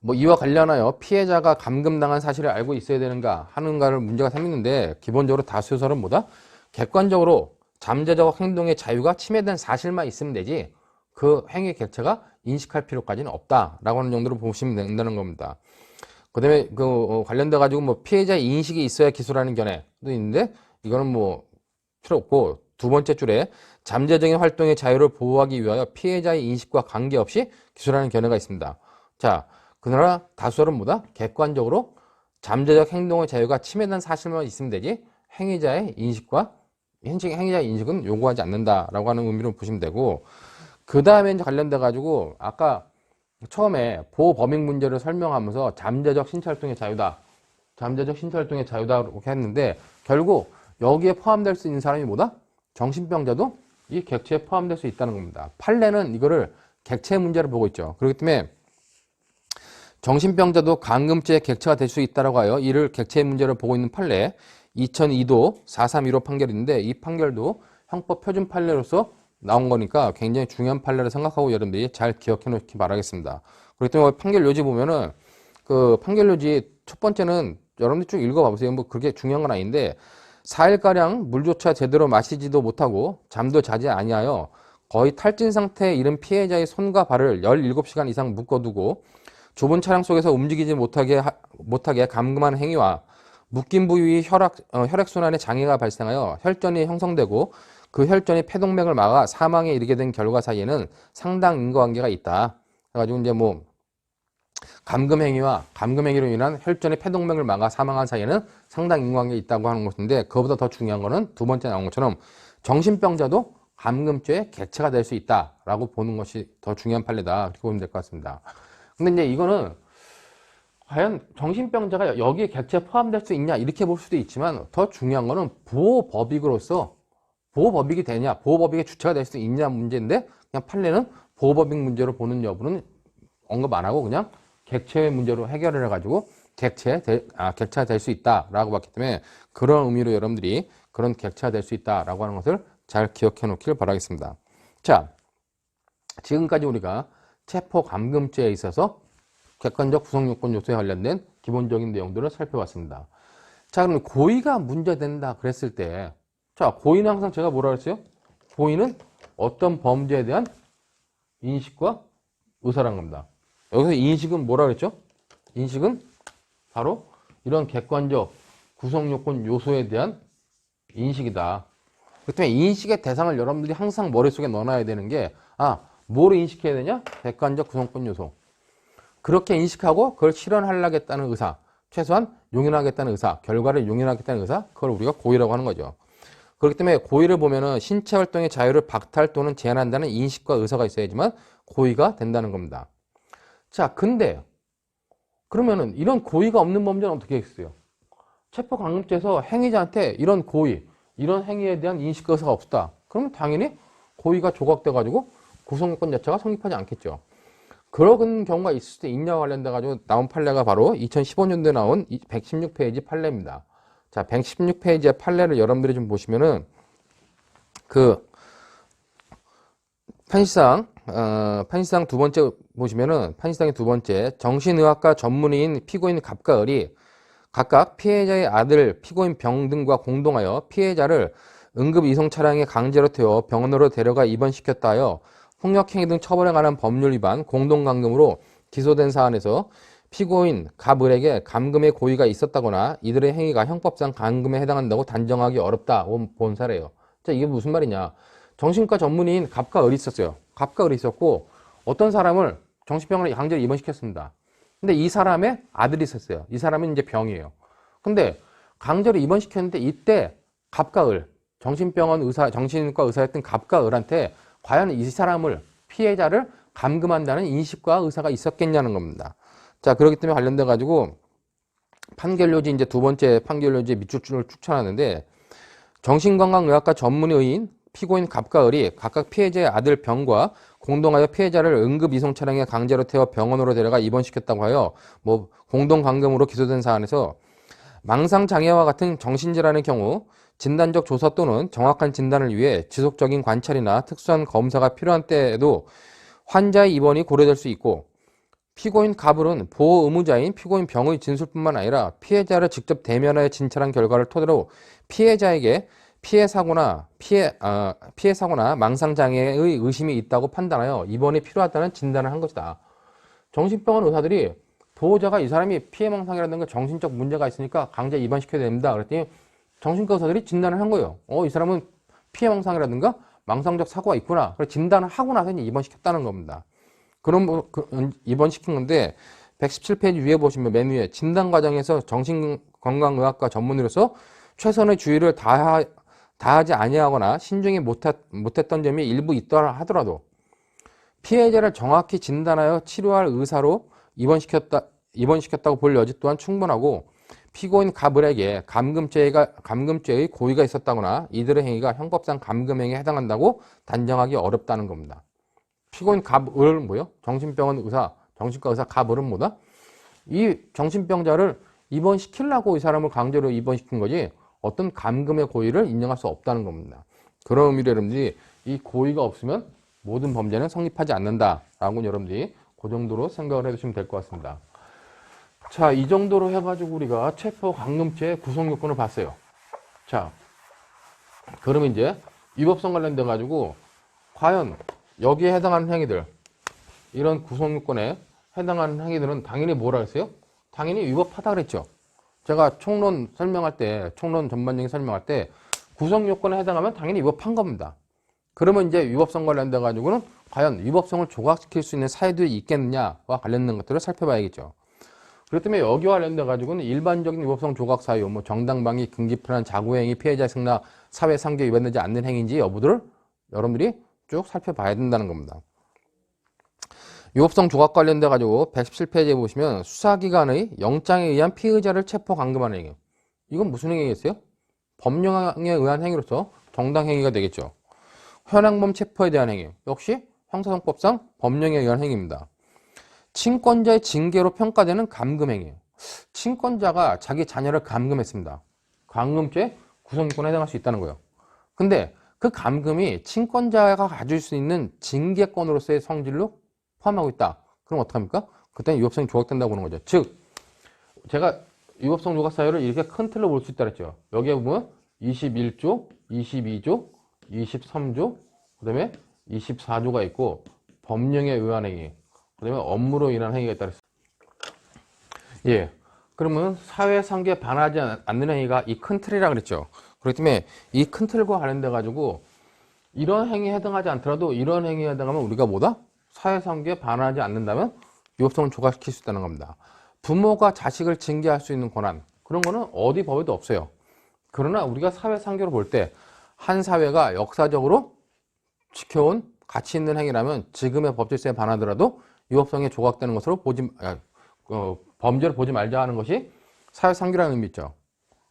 Speaker 1: 뭐 이와 관련하여 피해자가 감금당한 사실을 알고 있어야 되는가 하는가를 문제가 생기는데 기본적으로 다수설은 뭐다? 객관적으로 잠재적 행동의 자유가 침해된 사실만 있으면 되지 그 행위 객체가 인식할 필요까지는 없다라고 하는 정도로 보시면 된다는 겁니다. 그 다음에 관련돼 가지고 뭐 피해자의 인식이 있어야 기소라는 견해도 있는데 이거는 뭐 필요 없고, 두 번째 줄에 잠재적인 활동의 자유를 보호하기 위하여 피해자의 인식과 관계없이 기소라는 견해가 있습니다. 자, 그러나 다수설은 뭐다? 객관적으로 잠재적 행동의 자유가 침해된 사실만 있으면 되지 행위자의 인식은 요구하지 않는다라고 하는 의미로 보시면 되고, 그 다음에 이제 관련돼 가지고 아까 처음에 보호범익 문제를 설명하면서 잠재적 신체활동의 자유다 이렇게 했는데 결국 여기에 포함될 수 있는 사람이 뭐다? 정신병자도 이 객체에 포함될 수 있다는 겁니다. 판례는 이거를 객체 문제를 보고 있죠. 그렇기 때문에 정신병자도 감금죄의 객체가 될 수 있다라고 하여 이를 객체의 문제를 보고 있는 판례 2002도 431호 판결인데 이 판결도 형법 표준 판례로서 나온 거니까 굉장히 중요한 판례를 생각하고 여러분들이 잘 기억해 놓기 바라겠습니다. 그렇기 때문에 판결 요지 보면은 그 판결 요지 첫 번째는 여러분들 쭉 읽어봐 보세요. 뭐 그렇게 중요한 건 아닌데 4일가량 물조차 제대로 마시지도 못하고 잠도 자지 아니하여 거의 탈진 상태에 이른 피해자의 손과 발을 17시간 이상 묶어두고 좁은 차량 속에서 움직이지 못하게 감금한 행위와 묶인 부위 혈액순환에 장애가 발생하여 혈전이 형성되고 그 혈전이 폐동맥을 막아 사망에 이르게 된 결과 사이에는 상당 인과관계가 있다. 그래가지고 이제 뭐 감금 행위와 감금 행위로 인한 혈전의 폐동맥을 막아 사망한 사이에는 상당 인과관계가 있다고 하는 것인데 그거보다 더 중요한 거는 두 번째 나온 것처럼 정신병자도 감금죄의 객체가 될 수 있다라고 보는 것이 더 중요한 판례다. 그렇게 보면 될 것 같습니다. 근데 이제 이거는 과연 정신병자가 여기에 객체에 포함될 수 있냐 이렇게 볼 수도 있지만 더 중요한 거는 보호법익으로서 보호법익이 되냐 보호법익의 주체가 될 수 있냐 문제인데 그냥 판례는 보호법익 문제로 보는 여부는 언급 안 하고 그냥 객체의 문제로 해결을 해가지고 객체가 될 수 있다라고 봤기 때문에 그런 의미로 여러분들이 그런 객체가 될 수 있다라고 하는 것을 잘 기억해 놓길 바라겠습니다. 자, 지금까지 우리가 체포감금죄에 있어서 객관적 구성요건 요소에 관련된 기본적인 내용들을 살펴봤습니다. 자, 그럼 고의가 문제된다 그랬을 때, 자, 고의는 항상 제가 뭐라 그랬어요? 고의는 어떤 범죄에 대한 인식과 의사란 겁니다. 여기서 인식은 뭐라 그랬죠? 인식은 바로 이런 객관적 구성요건 요소에 대한 인식이다. 그렇기 때문에 인식의 대상을 여러분들이 항상 머릿속에 넣어놔야 되는 게, 뭐를 인식해야 되냐? 객관적 구성권 요소. 그렇게 인식하고 그걸 실현하려겠다는 의사, 최소한 용인하겠다는 의사, 결과를 용인하겠다는 의사, 그걸 우리가 고의라고 하는 거죠. 그렇기 때문에 고의를 보면은 신체 활동의 자유를 박탈 또는 제한한다는 인식과 의사가 있어야지만 고의가 된다는 겁니다. 자, 근데 그러면은 이런 고의가 없는 범죄는 어떻게 했어요? 체포감금죄에서 행위자한테 이런 고의, 이런 행위에 대한 인식과 의사가 없다. 그러면 당연히 고의가 조각돼가지고 구성요건 자체가 성립하지 않겠죠. 그런 경우가 있을 수도 있냐와 관련돼가지고 나온 판례가 바로 2015년도에 나온 116페이지 판례입니다. 자, 116페이지의 판례를 여러분들이 좀 보시면은 그 판시상 두 번째 보시면은 판시상의 두 번째 정신의학과 전문의인 피고인 갑과 을이 각각 피해자의 아들 피고인 병 등과 공동하여 피해자를 응급 이송 차량에 강제로 태워 병원으로 데려가 입원시켰다 하여 폭력행위 등 처벌에 관한 법률 위반 공동감금으로 기소된 사안에서 피고인 갑을에게 감금의 고의가 있었다거나 이들의 행위가 형법상 감금에 해당한다고 단정하기 어렵다 본 사례예요. 자, 이게 무슨 말이냐? 정신과 전문의인 갑과 을이 있었어요. 갑과 을이 있었고 어떤 사람을 정신병원에 강제로 입원시켰습니다. 근데 이 사람의 아들이 있었어요. 이 사람은 이제 병이에요. 근데 강제로 입원시켰는데 이때 갑과 을, 정신병원 의사, 정신과 의사였던 갑과 을한테 과연 이 사람을, 피해자를 감금한다는 인식과 의사가 있었겠냐는 겁니다. 자, 그렇기 때문에 관련돼가지고 판결료지 이제 두 번째 판결료지 밑줄을 쭉 쳐놨는데 정신건강의학과 전문의인 피고인 갑과 을이 각각 피해자의 아들 병과 공동하여 피해자를 응급 이송 차량에 강제로 태워 병원으로 데려가 입원시켰다고 하여 뭐 공동감금으로 기소된 사안에서 망상장애와 같은 정신질환의 경우 진단적 조사 또는 정확한 진단을 위해 지속적인 관찰이나 특수한 검사가 필요한 때에도 환자의 입원이 고려될 수 있고 피고인 갑을은 보호 의무자인 피고인 병의 진술뿐만 아니라 피해자를 직접 대면하여 진찰한 결과를 토대로 피해자에게 피해 사고나 망상장애의 의심이 있다고 판단하여 입원이 필요하다는 진단을 한 것이다. 정신병원 의사들이 보호자가 이 사람이 피해망상이라든가 정신적 문제가 있으니까 강제 입원시켜야 됩니다. 그랬더니 정신과 의사들이 진단을 한 거예요. 이 사람은 피해망상이라든가 망상적 사고가 있구나. 그래서 진단을 하고 나서 이제 입원시켰다는 겁니다. 그럼 입원시킨 건데 117페이지 위에 보시면 맨 위에 진단 과정에서 정신건강의학과 전문의로서 최선의 주의를 다하지 아니하거나 신중히 못했던 점이 일부 있더라 하더라도 피해자를 정확히 진단하여 치료할 의사로 입원시켰다고 볼 여지 또한 충분하고 피고인 갑을에게 감금죄의 고의가 있었다거나 이들의 행위가 형법상 감금행위에 해당한다고 단정하기 어렵다는 겁니다. 피고인 갑을 뭐요? 정신병원 의사, 정신과 의사 갑을은 뭐다? 이 정신병자를 입원시키려고 이 사람을 강제로 입원시킨 거지 어떤 감금의 고의를 인정할 수 없다는 겁니다. 그런 의미로 여러분들이 이 고의가 없으면 모든 범죄는 성립하지 않는다라고 여러분들이 그 정도로 생각을 해두시면 될 것 같습니다. 자, 이 정도로 해가지고 우리가 체포감금죄 구성요건을 봤어요. 자, 그러면 이제 위법성 관련돼 가지고 과연 여기에 해당하는 행위들, 이런 구성요건에 해당하는 행위들은 당연히 뭐라 했어요? 당연히 위법하다 그랬죠. 제가 총론 설명할 때, 총론 전반적인 설명할 때 구성요건에 해당하면 당연히 위법한 겁니다. 그러면 이제 위법성 관련돼 가지고는 과연 위법성을 조각시킬 수 있는 사유들이 있겠느냐와 관련된 것들을 살펴봐야겠죠. 그렇기 때문에 여기와 관련돼 가지고는 일반적인 위법성 조각 사유, 뭐 정당방위, 금기불안, 자구행위, 피해자 승낙, 사회상규에 위반되지 않는 행위인지 여부들을 여러분들이 쭉 살펴봐야 된다는 겁니다. 위법성 조각 관련돼 가지고 117페이지에 보시면 수사기관의 영장에 의한 피의자를 체포 감금하는 행위. 이건 무슨 행위겠어요? 법령에 의한 행위로서 정당행위가 되겠죠. 현행범 체포에 대한 행위. 역시 형사성법상 법령에 의한 행위입니다. 친권자의 징계로 평가되는 감금행위. 친권자가 자기 자녀를 감금했습니다. 감금죄 구성요건에 해당할 수 있다는 거예요. 근데 그 감금이 친권자가 가질 수 있는 징계권으로서의 성질로 포함하고 있다. 그럼 어떡합니까? 그때는 위법성이 조각된다고 보는 거죠. 즉, 제가 위법성 조각 사유를 이렇게 큰 틀로 볼 수 있다 그랬죠. 여기에 보면 21조, 22조, 23조, 그 다음에 24조가 있고 법령에 의한 행위, 그 다음에 업무로 인한 행위가 있다 그랬어요. 예. 그러면 사회상규에 반하지 않는 행위가 이 큰 틀이라 그랬죠. 그렇기 때문에 이 큰 틀과 관련돼 가지고 이런 행위에 해당하지 않더라도 이런 행위에 해당하면 우리가 뭐다? 사회상규에 반하지 않는다면 위법성을 조각시킬 수 있다는 겁니다. 부모가 자식을 징계할 수 있는 권한, 그런 거는 어디 법에도 없어요. 그러나 우리가 사회상규로 볼 때 한 사회가 역사적으로 지켜온 가치 있는 행위라면 지금의 법질서에 반하더라도 위법성에 조각되는 것으로 범죄를 보지 말자 하는 것이 사회상규라는 의미 있죠.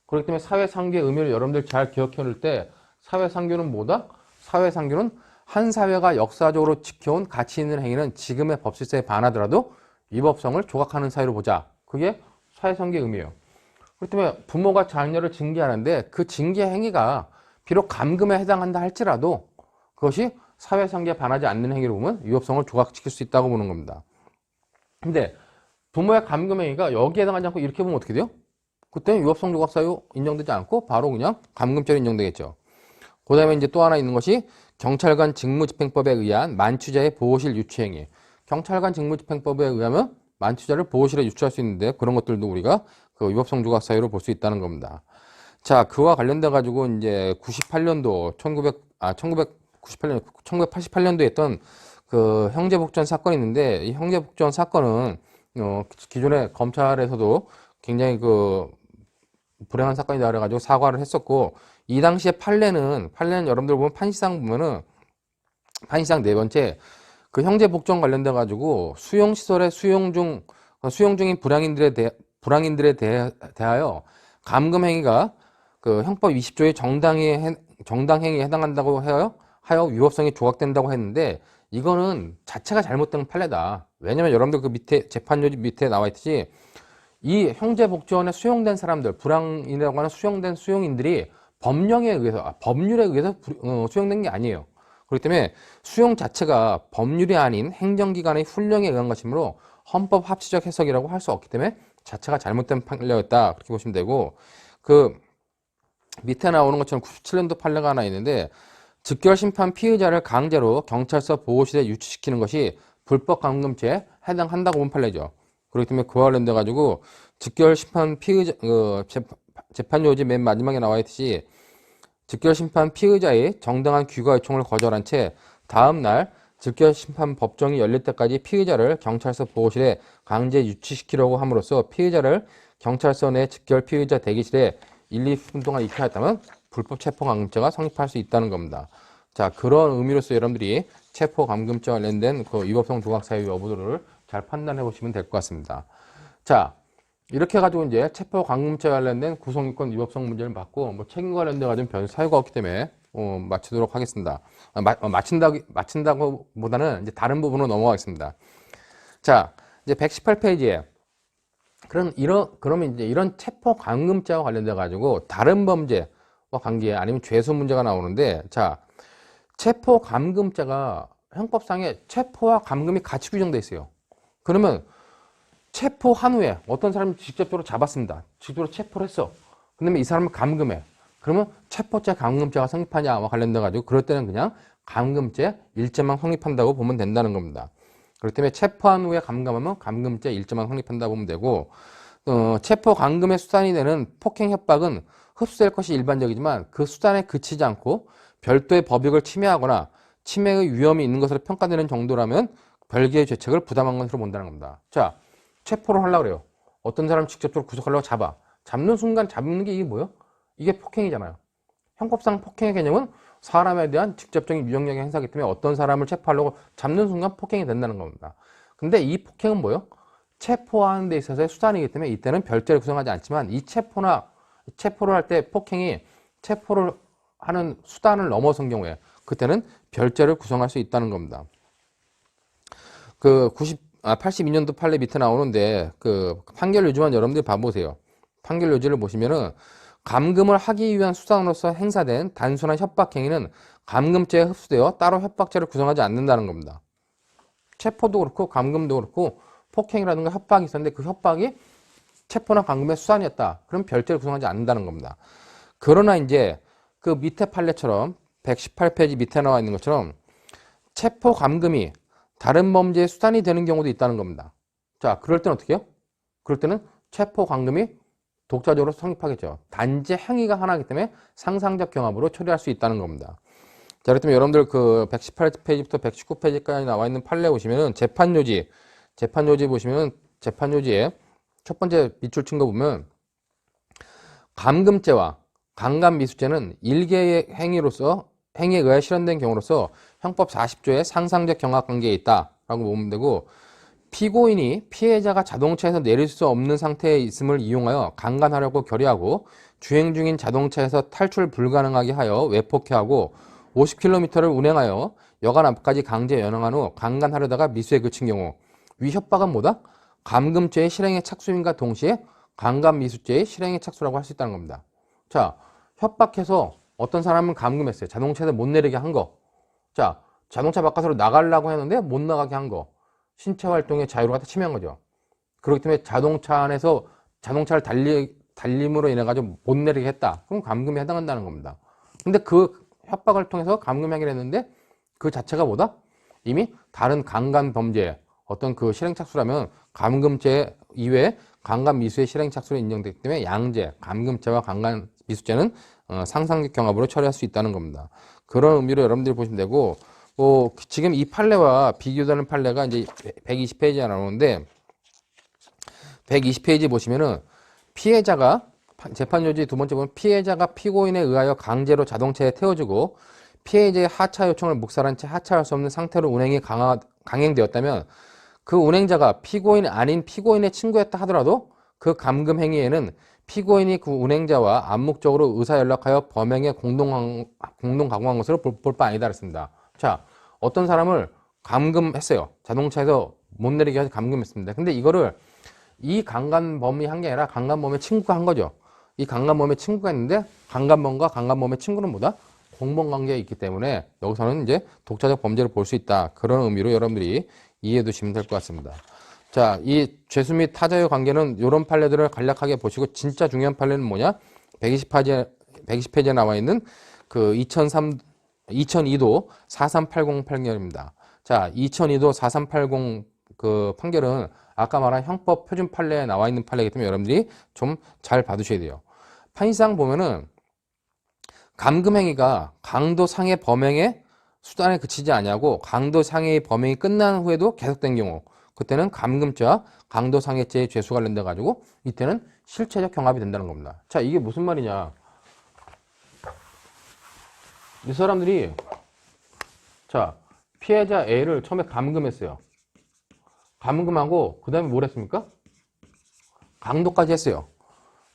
Speaker 1: 그렇기 때문에 사회상규의 의미를 여러분들 잘 기억해 놓을 때 사회상규는 뭐다? 사회상규는 한 사회가 역사적으로 지켜온 가치 있는 행위는 지금의 법질서에 반하더라도 위법성을 조각하는 사유로 보자. 그게 사회상규의 의미예요. 그렇기 때문에 부모가 자녀를 징계하는데 그 징계 행위가 비록 감금에 해당한다 할지라도 그것이 사회상규에 반하지 않는 행위로 보면 위법성을 조각시킬 수 있다고 보는 겁니다. 근데 부모의 감금 행위가 여기에 해당하지 않고 이렇게 보면 어떻게 돼요? 그때는 위법성 조각 사유 인정되지 않고 바로 그냥 감금죄로 인정되겠죠. 그 다음에 이제 또 하나 있는 것이 경찰관 직무집행법에 의한 만취자의 보호실 유치행위. 경찰관 직무집행법에 의하면 만취자를 보호실에 유치할 수 있는데 그런 것들도 우리가 그 위법성 조각 사유로 볼 수 있다는 겁니다. 자, 그와 관련돼 가지고 이제 1988년도에 했던 그 형제복전 사건이 있는데 이 형제복전 사건은 기존에 검찰에서도 굉장히 그 불행한 사건이다 그래가지고 사과를 했었고 이 당시에 판례는 여러분들 보면 판시상 보면은 판시상 네 번째 그 형제복전 관련돼 가지고 수용시설에 수용 중인 불량인들에 대하여 감금행위가 그 형법 20조의 정당행위에 해당한다고 하여 위법성이 조각된다고 했는데 이거는 자체가 잘못된 판례다. 왜냐면 여러분들 그 밑에 재판요지 밑에 나와 있듯이 이 형제복지원에 수용된 사람들, 불량이라고 하는 수용된 수용인들이 법령에 의해서, 법률에 의해서 수용된 게 아니에요. 그렇기 때문에 수용 자체가 법률이 아닌 행정기관의 훈령에 의한 것이므로 헌법 합치적 해석이라고 할 수 없기 때문에 자체가 잘못된 판례였다. 그렇게 보시면 되고, 그 밑에 나오는 것처럼 97년도 판례가 하나 있는데, 즉결심판 피의자를 강제로 경찰서 보호실에 유치시키는 것이 불법 감금죄에 해당한다고 본 판례죠. 그렇기 때문에 그와 관련돼 가지고 즉결심판 피의자 재판 요지 맨 마지막에 나와 있듯이 즉결심판 피의자의 정당한 귀가 요청을 거절한 채 다음 날 즉결심판 법정이 열릴 때까지 피의자를 경찰서 보호실에 강제 유치시키려고 함으로써 피의자를 경찰서 내 즉결 피의자 대기실에 1, 2분 동안 입회했다면 불법 체포감금죄가 성립할 수 있다는 겁니다. 자, 그런 의미로서 여러분들이 체포감금죄와 관련된 그 위법성 조각 사유 여부들을 잘 판단해 보시면 될 것 같습니다. 자, 이렇게 해가지고 이제 체포감금죄와 관련된 구성요건 위법성 문제를 받고 뭐 책임과 관련돼 가지고 변 사유가 없기 때문에 맞추도록 하겠습니다. 맞춘다고 보다는 이제 다른 부분으로 넘어가겠습니다. 자, 이제 118페이지에 그러면 이제 이런 체포 감금죄와 관련돼 가지고 다른 범죄와 관계 아니면 죄수 문제가 나오는데, 자, 체포 감금죄가 형법상에 체포와 감금이 같이 규정돼 있어요. 그러면 체포한 후에 어떤 사람을 직접적으로 잡았습니다. 직접적으로 체포를 했어. 그다음에 이 사람을 감금해. 그러면 체포죄 감금죄가 성립하냐와 관련돼 가지고 그럴 때는 그냥 감금죄 일죄만 성립한다고 보면 된다는 겁니다. 그렇기 때문에 체포한 후에 감금하면 감금죄 일죄만 성립한다고 보면 되고, 체포 감금의 수단이 되는 폭행 협박은 흡수될 것이 일반적이지만 그 수단에 그치지 않고 별도의 법익을 침해하거나 침해의 위험이 있는 것으로 평가되는 정도라면 별개의 죄책을 부담한 것으로 본다는 겁니다. 자, 체포를 하려고 그래요. 어떤 사람 직접적으로 구속하려고 잡아. 잡는 순간 잡는 게 이게 뭐예요? 이게 폭행이잖아요. 형법상 폭행의 개념은 사람에 대한 직접적인 유형력의 행사이기 때문에 어떤 사람을 체포하려고 잡는 순간 폭행이 된다는 겁니다. 근데 이 폭행은 뭐예요? 체포하는 데 있어서의 수단이기 때문에 이때는 별죄를 구성하지 않지만 이 체포를 할 때 폭행이 체포를 하는 수단을 넘어선 경우에 그때는 별죄를 구성할 수 있다는 겁니다. 82년도 판례 밑에 나오는데 그 판결 요지만 여러분들이 봐보세요. 판결 요지를 보시면은 감금을 하기 위한 수단으로서 행사된 단순한 협박 행위는 감금죄에 흡수되어 따로 협박죄를 구성하지 않는다는 겁니다. 체포도 그렇고 감금도 그렇고 폭행이라든가 협박이 있었는데 그 협박이 체포나 감금의 수단이었다. 그럼 별죄를 구성하지 않는다는 겁니다. 그러나 이제 그 밑에 판례처럼 118페이지 밑에 나와 있는 것처럼 체포 감금이 다른 범죄의 수단이 되는 경우도 있다는 겁니다. 자, 그럴 때는 어떻게 해요? 그럴 때는 체포 감금이 독자적으로 성립하겠죠. 단지 행위가 하나이기 때문에 상상적 경합으로 처리할 수 있다는 겁니다. 자, 그렇다면 여러분들 그 118페이지부터 119페이지까지 나와 있는 판례 보시면은 재판요지 보시면은 재판요지에 첫 번째 밑줄 친 거 보면 감금죄와 강간미수죄는 일개의 행위에 의해 실현된 경우로서 형법 40조의 상상적 경합 관계에 있다라고 보면 되고, 피고인이 피해자가 자동차에서 내릴 수 없는 상태에 있음을 이용하여 강간하려고 결의하고 주행 중인 자동차에서 탈출 불가능하게 하여 외폭해하고 50km를 운행하여 여관 앞까지 강제 연행한 후 강간하려다가 미수에 그친 경우, 위 협박은 뭐다? 감금죄의 실행에 착수임과 동시에 강간미수죄의 실행에 착수라고 할 수 있다는 겁니다. 자, 협박해서 어떤 사람은 감금했어요. 자동차에서 못 내리게 한 거. 자, 자동차 바깥으로 나가려고 했는데 못 나가게 한 거. 신체 활동의 자유를 갖다 침해한 거죠. 그렇기 때문에 자동차 안에서 자동차를 달림으로 인해 가지고 못 내리게 했다. 그럼 감금에 해당한다는 겁니다. 근데 그 협박을 통해서 감금 행위를 했는데 그 자체가 뭐다? 이미 다른 강간 범죄 어떤 그 실행 착수라면 감금죄 이외에 강간 미수의 실행 착수로 인정되기 때문에 양죄, 감금죄와 강간 미수죄는 상상적 경합으로 처리할 수 있다는 겁니다. 그런 의미로 여러분들이 보시면 되고, 지금 이 판례와 비교되는 판례가 이제 120페이지에 나오는데, 120페이지 보시면은 피해자가 재판 요지 두 번째 보면 피해자가 피고인에 의하여 강제로 자동차에 태워주고 피해자의 하차 요청을 묵살한 채 하차할 수 없는 상태로 운행이 강행되었다면 그 운행자가 피고인이 아닌 피고인의 친구였다 하더라도 그 감금 행위에는 피고인이 그 운행자와 암묵적으로 의사연락하여 범행에 공동 가공한 것으로 볼 바 아니다 그랬습니다. 자, 어떤 사람을 감금했어요. 자동차에서 못 내리게 해서 감금했습니다. 근데 이거를 이 강간범이 한 게 아니라 강간범의 친구가 한 거죠. 이 강간범의 친구가 있는데 강간범과 강간범의 친구는 뭐다? 공범관계에 있기 때문에 여기서는 이제 독자적 범죄를 볼 수 있다. 그런 의미로 여러분들이 이해해 두시면 될 것 같습니다. 자, 이 죄수 및 타자의 관계는 이런 판례들을 간략하게 보시고 진짜 중요한 판례는 뭐냐? 120페이지에 나와 있는 그 2002도 4380 판결입니다. 자, 2002도 4380 그 판결은 아까 말한 형법 표준 판례에 나와 있는 판례이기 때문에 여러분들이 좀 잘 봐두셔야 돼요. 판례상 보면은 감금 행위가 강도 상해 범행의 수단에 그치지 아니하고 강도 상해의 범행이 끝난 후에도 계속된 경우, 그때는 감금죄와 강도 상해죄의 죄수 관련돼 가지고 이때는 실체적 경합이 된다는 겁니다. 자, 이게 무슨 말이냐? 이 사람들이 자, 피해자 A를 처음에 감금했어요. 감금하고 그 다음에 뭘 했습니까? 강도까지 했어요.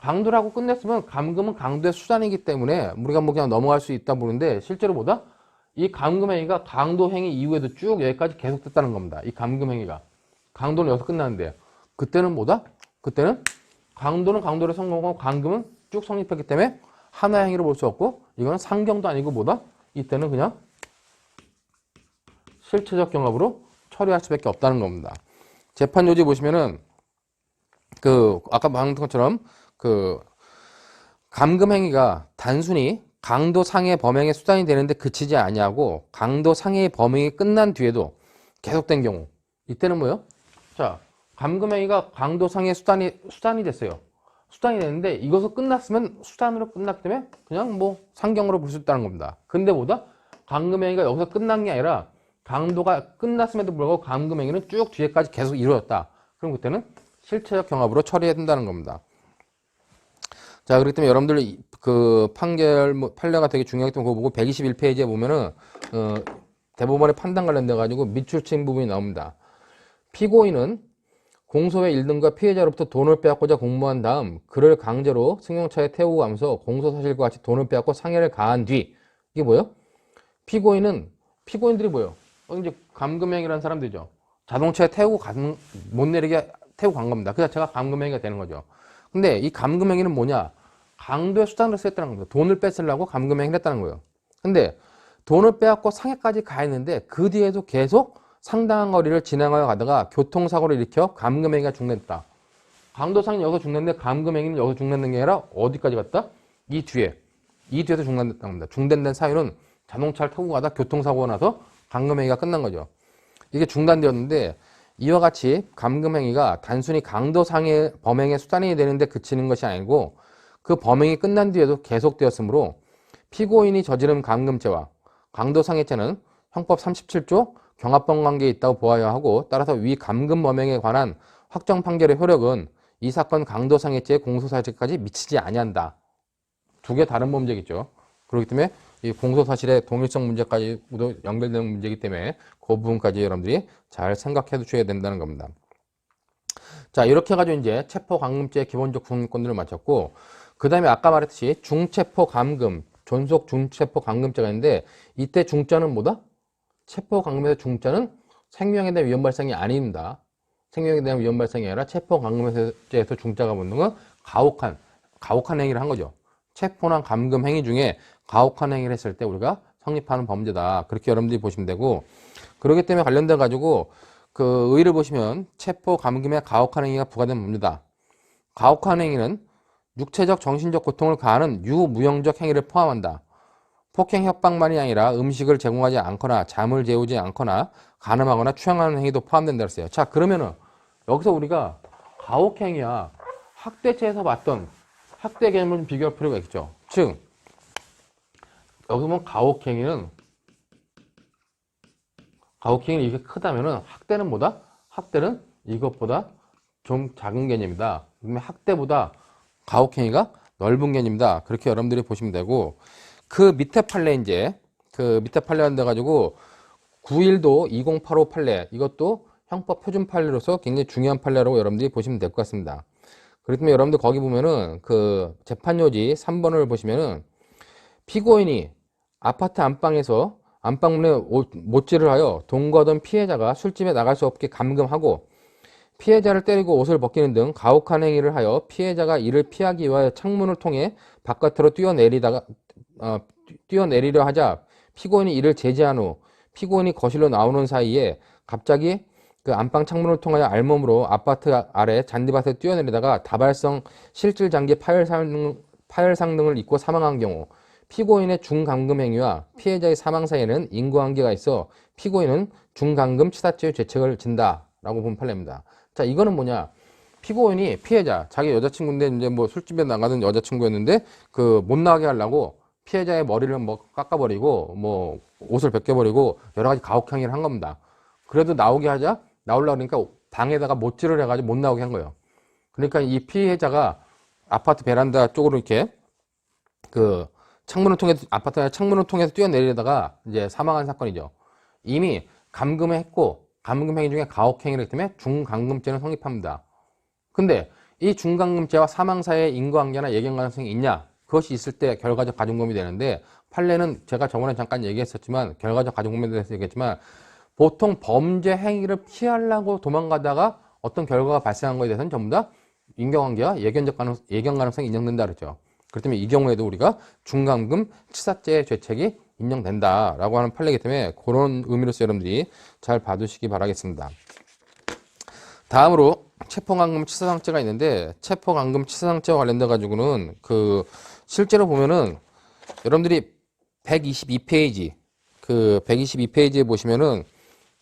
Speaker 1: 강도라고 끝냈으면 감금은 강도의 수단이기 때문에 우리가 뭐 그냥 넘어갈 수 있다 보는데 실제로 뭐다? 이 감금 행위가 강도 행위 이후에도 쭉 여기까지 계속됐다는 겁니다. 이 감금 행위가. 강도는 여기서 끝나는데 그때는 뭐다? 그때는 강도는 강도를 성공하고 감금은 쭉 성립했기 때문에 하나의 행위로 볼 수 없고 이거는 상경도 아니고 뭐다? 이때는 그냥 실체적 경합으로 처리할 수밖에 없다는 겁니다. 재판 요지 보시면은 아까 말한 것처럼 감금 행위가 단순히 강도 상해 범행의 수단이 되는데 그치지 아니하고 강도 상해의 범행이 끝난 뒤에도 계속된 경우 이때는 뭐예요? 자, 감금 행위가 강도 상해 수단이 됐어요. 수단이 됐는데 이것을 끝났으면 수단으로 끝났기 때문에 그냥 뭐 상경으로 볼 수 있다는 겁니다. 근데 뭐다? 감금 행위가 여기서 끝난 게 아니라 강도가 끝났음에도 불구하고 감금 행위는 쭉 뒤에까지 계속 이루어졌다. 그럼 그때는 실체적 경합으로 처리해야 된다는 겁니다. 자, 그렇기 때문에 여러분들 판례가 되게 중요하기 때문에 그거 보고 121페이지에 보면은 대법원의 판단 관련돼 가지고 밑줄친 부분이 나옵니다. 피고인은 공소의 1등과 피해자로부터 돈을 빼앗고자 공모한 다음 그를 강제로 승용차에 태우고 가면서 공소사실과 같이 돈을 빼앗고 상해를 가한 뒤 이게 뭐예요? 피고인들이 뭐예요? 이제 감금행위라는 사람들이죠. 자동차에 못 내리게 태우고 간 겁니다. 그 자체가 감금행위가 되는 거죠. 근데 이 감금행위는 뭐냐? 강도의 수단으로 쓰였다는 겁니다. 돈을 뺏으려고 감금행위를 했다는 거예요. 근데 돈을 빼앗고 상해까지 가 있는데 그 뒤에도 계속 상당한 거리를 진행하여 가다가 교통사고를 일으켜 감금행위가 중단됐다. 강도상이 여기서 중단됐는데 감금행위는 여기서 중단된 게 아니라 어디까지 갔다? 이 뒤에서 중단됐다는 겁니다. 중단된 사유는 자동차를 타고 가다 교통사고가 나서 감금행위가 끝난 거죠. 이게 중단되었는데 이와 같이 감금행위가 단순히 강도상의 범행의 수단이 되는데 그치는 것이 아니고 그 범행이 끝난 뒤에도 계속되었으므로 피고인이 저지른 감금죄와 강도상해죄는 형법 37조 경합범 관계에 있다고 보아야 하고 따라서 위 감금 범행에 관한 확정 판결의 효력은 이 사건 강도상해죄의 공소사실까지 미치지 아니한다. 두 개 다른 범죄겠죠. 그렇기 때문에 이 공소사실의 동일성 문제까지도 연결되는 문제이기 때문에 그 부분까지 여러분들이 잘 생각해 두셔야 된다는 겁니다. 자, 이렇게 해가지고 이제 체포감금죄의 기본적 구성권들을 마쳤고 그 다음에 아까 말했듯이 중체포감금, 존속 중체포감금죄가 있는데 이때 중자는 뭐다? 체포감금에서 중자는 생명에 대한 위험 발생이 아닙니다. 생명에 대한 위험 발생이 아니라 체포감금죄에서 중자가 붙는 건 가혹한 행위를 한 거죠. 체포나 감금 행위 중에 가혹한 행위를 했을 때 우리가 성립하는 범죄다. 그렇게 여러분들이 보시면 되고 그렇기 때문에 관련돼 가지고 의의를 보시면 체포 감금에 가혹한 행위가 부과된 범죄다. 가혹한 행위는 육체적 정신적 고통을 가하는 유무형적 행위를 포함한다. 폭행 협박만이 아니라 음식을 제공하지 않거나 잠을 재우지 않거나 간음하거나 추행하는 행위도 포함된다 그랬어요. 자, 그러면은 여기서 우리가 가혹행위와 학대죄에서 봤던 학대 개념을 좀 비교할 필요가 있겠죠. 즉 여기 보면 가혹행위는 이게 크다면은 학대는 뭐다? 학대는 이것보다 좀 작은 개념이다. 그러면 학대보다 가혹행위가 넓은 개념이다. 그렇게 여러분들이 보시면 되고 그 밑에 판례 한데 가지고 9.1도 2085 판례 이것도 형법 표준 판례로서 굉장히 중요한 판례라고 여러분들이 보시면 될 것 같습니다. 그렇기 때문에 여러분들 거기 보면은 재판요지 3번을 보시면은 피고인이 아파트 안방에서 안방문에 못질을 하여 동거하던 피해자가 술집에 나갈 수 없게 감금하고 피해자를 때리고 옷을 벗기는 등 가혹한 행위를 하여 피해자가 이를 피하기 위하여 창문을 통해 바깥으로 뛰어내리려 하자 피고인이 이를 제지한 후 피고인이 거실로 나오는 사이에 갑자기 그 안방 창문을 통하여 알몸으로 아파트 아래 잔디밭에 뛰어내리다가 다발성 실질 장기 파열상 등을 입고 사망한 경우 피고인의 중감금 행위와 피해자의 사망 사이에는 인과관계가 있어 피고인은 중감금 치사죄의 죄책을 진다라고 본 판례입니다. 자, 이거는 뭐냐? 피고인이 피해자, 자기 여자친구인데 이제 뭐 술집에 나가던 여자친구였는데 못 나가게 하려고 피해자의 머리를 뭐 깎아버리고 뭐 옷을 벗겨버리고 여러 가지 가혹행위를 한 겁니다. 그래도 나오려고 그러니까 방에다가 못질을 해가지고 못 나오게 한 거예요. 그러니까 이 피해자가 아파트 베란다 쪽으로 이렇게 아파트 창문을 통해서 뛰어내리다가 이제 사망한 사건이죠. 이미 감금을 했고 감금 행위 중에 가혹행위를 했기 때문에 중감금죄는 성립합니다. 근데 이 중간금죄와 사망 사이의 인과관계나 예견 가능성이 있냐? 그것이 있을 때 결과적 가중범위 되는데, 판례는 제가 저번에 잠깐 얘기했었지만, 결과적 가중범위에 대해서 얘기했지만, 보통 범죄 행위를 피하려고 도망가다가 어떤 결과가 발생한 것에 대해서는 전부 다 인과관계와 예견 가능성이 인정된다 그랬죠. 그렇기 때문에 이 경우에도 우리가 중간금 치사죄의 죄책이 인정된다라고 하는 판례이기 때문에 그런 의미로서 여러분들이 잘 봐두시기 바라겠습니다. 다음으로 체포감금 치사상죄가 있는데, 체포감금 치사상죄와 관련돼 가지고는 실제로 보면은 여러분들이 122페이지 122페이지에 보시면은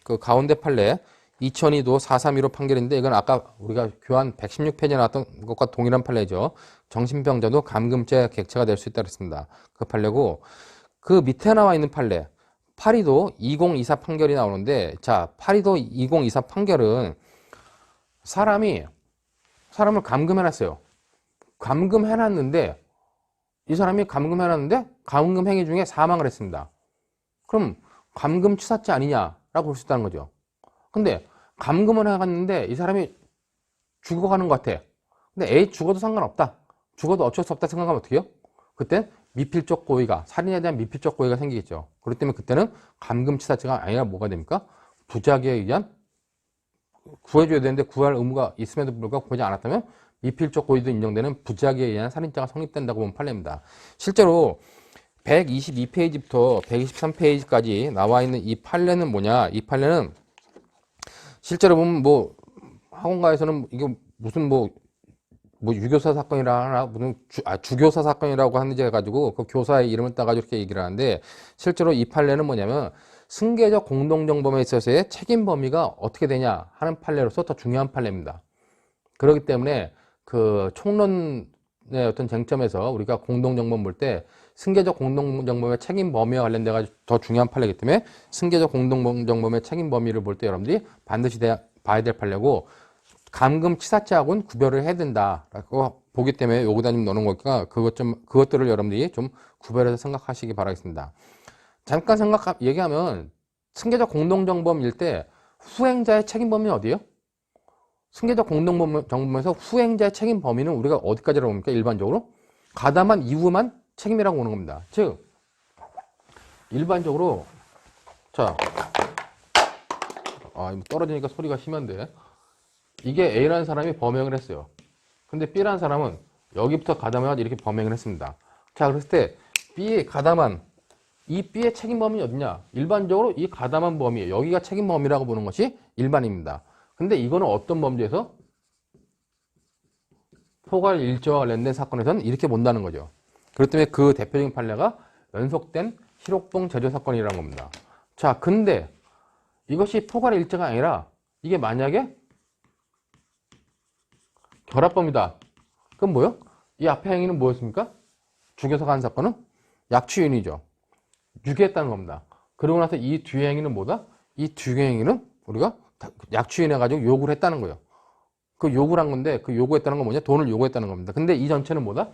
Speaker 1: 그 가운데 판례 2002도 432로 판결인데, 이건 아까 우리가 교환 116페이지에 나왔던 것과 동일한 판례죠. 정신병자도 감금죄 객체가 될 수 있다 그랬습니다. 그 판례고, 그 밑에 나와 있는 판례 8.2도 2024 판결이 나오는데, 자, 8.2도 2024 판결은 사람을 감금해놨어요. 감금해놨는데, 이 사람이 감금해놨는데 감금 행위 중에 사망을 했습니다. 그럼 감금치사죄 아니냐라고 볼 수 있다는 거죠. 근데 감금을 해갔는데 이 사람이 죽어가는 것 같아. 근데 에이, 죽어도 상관없다, 죽어도 어쩔 수 없다 생각하면 어떻게 해요? 그때 미필적 고의가, 살인에 대한 미필적 고의가 생기겠죠. 그렇기 때문에 그때는 감금치사죄가 아니라 뭐가 됩니까? 부작위에 의한, 구해줘야 되는데 구할 의무가 있음에도 불구하고 구하지 않았다면 미필적 고의도 인정되는 부작위에 의한 살인죄가 성립된다고 보면 판례입니다. 실제로 122페이지부터 123페이지까지 나와 있는 이 판례는 뭐냐? 이 판례는 실제로 보면 학원가에서는 이게 무슨 유교사 사건이라 하나, 무슨 주교사 사건이라고 하는지 해가지고 그 교사의 이름을 따가지고 이렇게 얘기를 하는데, 실제로 이 판례는 뭐냐면 승계적 공동정범에 있어서의 책임 범위가 어떻게 되냐 하는 판례로서 더 중요한 판례입니다. 그렇기 때문에 그 총론의 어떤 쟁점에서 우리가 공동정범 볼 때 승계적 공동정범의 책임 범위와 관련돼 가지고 더 중요한 판례이기 때문에 승계적 공동정범의 책임 범위를 볼 때 여러분들이 반드시 봐야 될 판례고, 감금치사죄하고는 구별을 해야 된다라고 보기 때문에 여기다 좀 넣는 거니까 그것들을 여러분들이 좀 구별해서 생각하시기 바라겠습니다. 잠깐 얘기하면 승계적 공동정범일 때 후행자의 책임 범위는 어디예요? 승계적 공동정범에서 후행자의 책임 범위는 우리가 어디까지라고 봅니까? 일반적으로 가담한 이후만 책임이라고 보는 겁니다. 즉 일반적으로, 자, 떨어지니까 소리가 심한데, 이게 A라는 사람이 범행을 했어요. 근데 B라는 사람은 여기부터 가담해가지고 이렇게 범행을 했습니다. 자, 그랬을 때 B의 가담한 이 B의 책임 범위는 어디냐? 일반적으로 이 가담한 범위에 여기가 책임 범위라고 보는 것이 일반입니다. 근데 이거는 어떤 범죄에서? 포괄 일죄와 관련된 사건에서는 이렇게 본다는 거죠. 그렇기 때문에 그 대표적인 판례가 연속된 실옥봉 제조 사건이라는 겁니다. 자, 근데 이것이 포괄 일죄가 아니라 이게 만약에 결합범이다. 그럼 뭐요? 이 앞에 행위는 뭐였습니까? 죽여서 간 사건은 약취유인이죠. 유기했다는 겁니다. 그러고 나서 이 뒤에 행위는 뭐다? 이 뒤에 행위는 우리가 약취유인해가지고 요구를 했다는 거예요. 그 요구를 한 건데, 그 요구했다는 건 뭐냐? 돈을 요구했다는 겁니다. 근데 이 전체는 뭐다?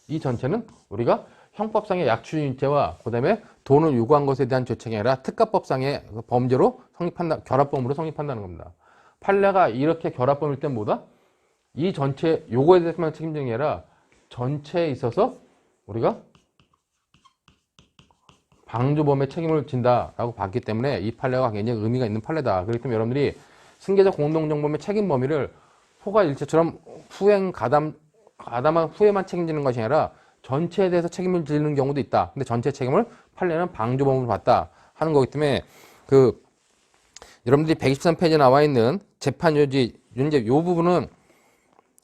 Speaker 1: 이 전체는 우리가 형법상의 약취유인죄와 그 다음에 돈을 요구한 것에 대한 죄책이 아니라 특가법상의 범죄로 결합범으로 성립한다는 겁니다. 판례가 이렇게 결합범일 땐 뭐다? 이 전체 요거에 대해서만 책임지는 게 아니라 전체에 있어서 우리가 방조범의 책임을 진다라고 봤기 때문에 이 판례가 굉장히 의미가 있는 판례다. 그렇기 때문에 여러분들이 승계적 공동정범의 책임 범위를 포괄일죄처럼 가담한 후에만 책임지는 것이 아니라 전체에 대해서 책임을 지는 경우도 있다. 근데 전체 책임을 판례는 방조범으로 봤다 하는 거기 때문에 여러분들이 123페이지에 나와 있는 재판요지, 이제 이 부분은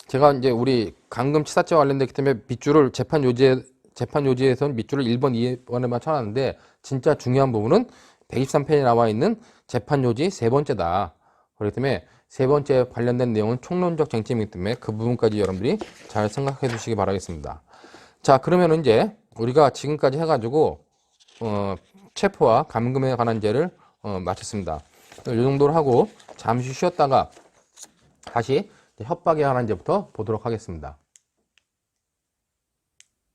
Speaker 1: 제가 이제 우리 감금치사죄와 관련됐기 때문에 밑줄을 재판요지에서는 밑줄을 1번, 2번에만 쳐놨는데, 진짜 중요한 부분은 123페이지에 나와 있는 재판요지 세 번째다. 그렇기 때문에 세 번째 관련된 내용은 총론적 쟁점이기 때문에 그 부분까지 여러분들이 잘 생각해 주시기 바라겠습니다. 자, 그러면 이제 우리가 지금까지 해가지고 체포와 감금에 관한 죄를 마쳤습니다. 이 정도로 하고 잠시 쉬었다가 다시 협박에 관한 죄부터 보도록 하겠습니다.